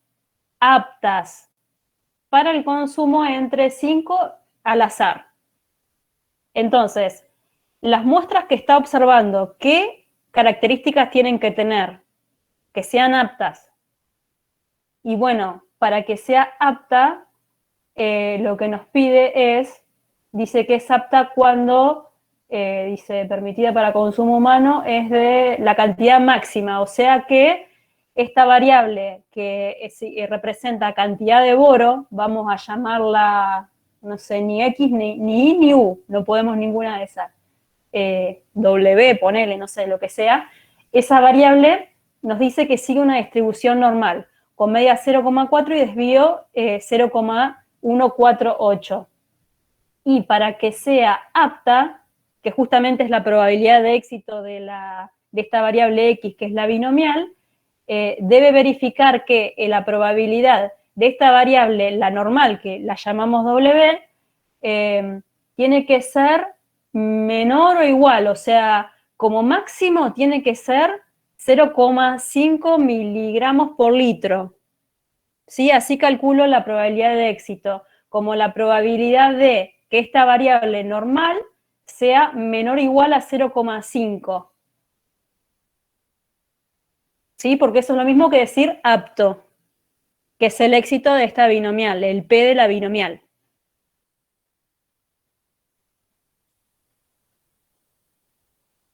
aptas para el consumo entre 5 al azar. Entonces, las muestras que está observando, ¿qué características tienen que tener? Que sean aptas. Y bueno, para que sea apta, lo que nos pide es, dice que es apta cuando, dice, permitida para consumo humano, es de la cantidad máxima, o sea que esta variable que representa cantidad de boro, vamos a llamarla, no sé, ni X, ni Y, ni U, no podemos ninguna de esas. W, ponele, no sé, lo que sea, esa variable nos dice que sigue una distribución normal, con media 0,4 y desvío 0,148. Y para que sea apta, que justamente es la probabilidad de éxito de esta variable X, que es la binomial, debe verificar que la probabilidad de esta variable, la normal, que la llamamos W, tiene que ser menor o igual, o sea, como máximo tiene que ser 0,5 miligramos por litro. ¿Sí? Así calculo la probabilidad de éxito, como la probabilidad de que esta variable normal sea menor o igual a 0,5. ¿Sí? Porque eso es lo mismo que decir apto, que es el éxito de esta binomial, el P de la binomial.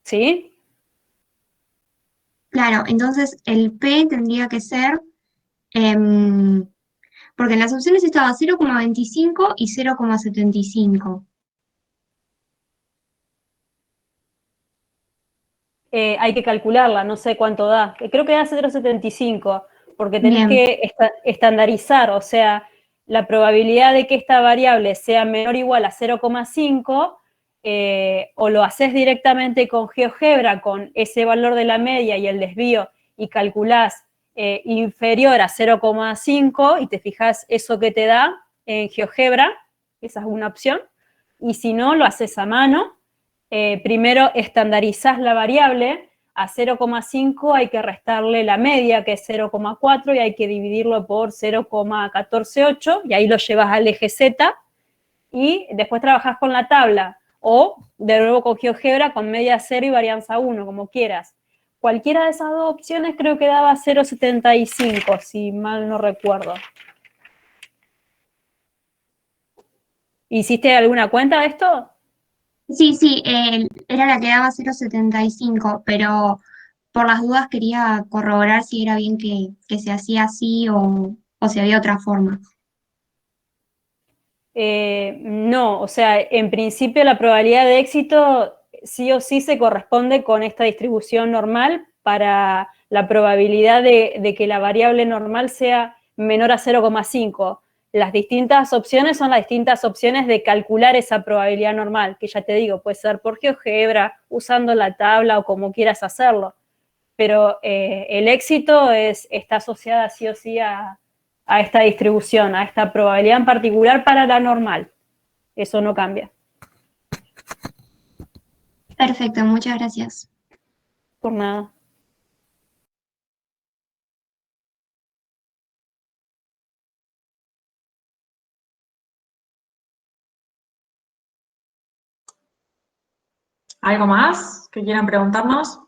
¿Sí? Claro, entonces el P tendría que ser, porque en las opciones estaba 0,25 y 0,75. Hay que calcularla, no sé cuánto da. Creo que da 0,75, porque tenés Bien. que estandarizar, o sea, la probabilidad de que esta variable sea menor o igual a 0,5, o lo haces directamente con GeoGebra, con ese valor de la media y el desvío, y calculás inferior a 0,5, y te fijas eso que te da en GeoGebra, esa es una opción, y si no, lo haces a mano. Primero estandarizás la variable, a 0,5 hay que restarle la media, que es 0,4, y hay que dividirlo por 0,148, y ahí lo llevas al eje Z, y después trabajás con la tabla, o de nuevo con GeoGebra, con media 0 y varianza 1, como quieras. Cualquiera de esas dos opciones creo que daba 0,75, si mal no recuerdo. ¿Hiciste alguna cuenta de esto? Sí, era la que daba 0,75, pero por las dudas quería corroborar si era bien que se hacía así o si había otra forma. No, o sea, en principio la probabilidad de éxito sí o sí se corresponde con esta distribución normal para la probabilidad de que la variable normal sea menor a 0,5. Las distintas opciones son las distintas opciones de calcular esa probabilidad normal, que ya te digo, puede ser por GeoGebra, usando la tabla o como quieras hacerlo. Pero el éxito está asociada sí o sí a esta distribución, a esta probabilidad en particular para la normal. Eso no cambia. Perfecto, muchas gracias. Por nada. ¿Algo más que quieran preguntarnos?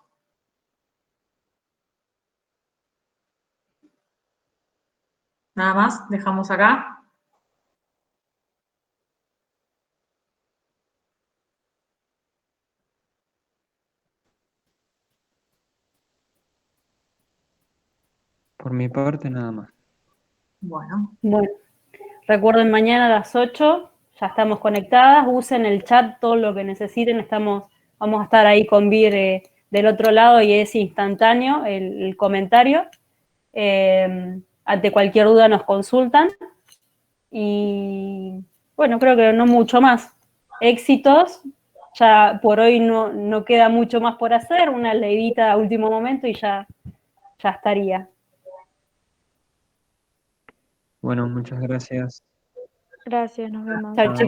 Nada más, dejamos acá. Por mi parte, nada más. Bueno. Bueno, recuerden mañana a las 8, ya estamos conectadas, usen el chat todo lo que necesiten, vamos a estar ahí con Vir del otro lado y es instantáneo el comentario. Ante cualquier duda nos consultan y bueno, creo que no mucho más. Éxitos, ya por hoy no queda mucho más por hacer, una leidita a último momento y ya estaría. Bueno, muchas gracias. Gracias, nos vemos. Chau, chicos.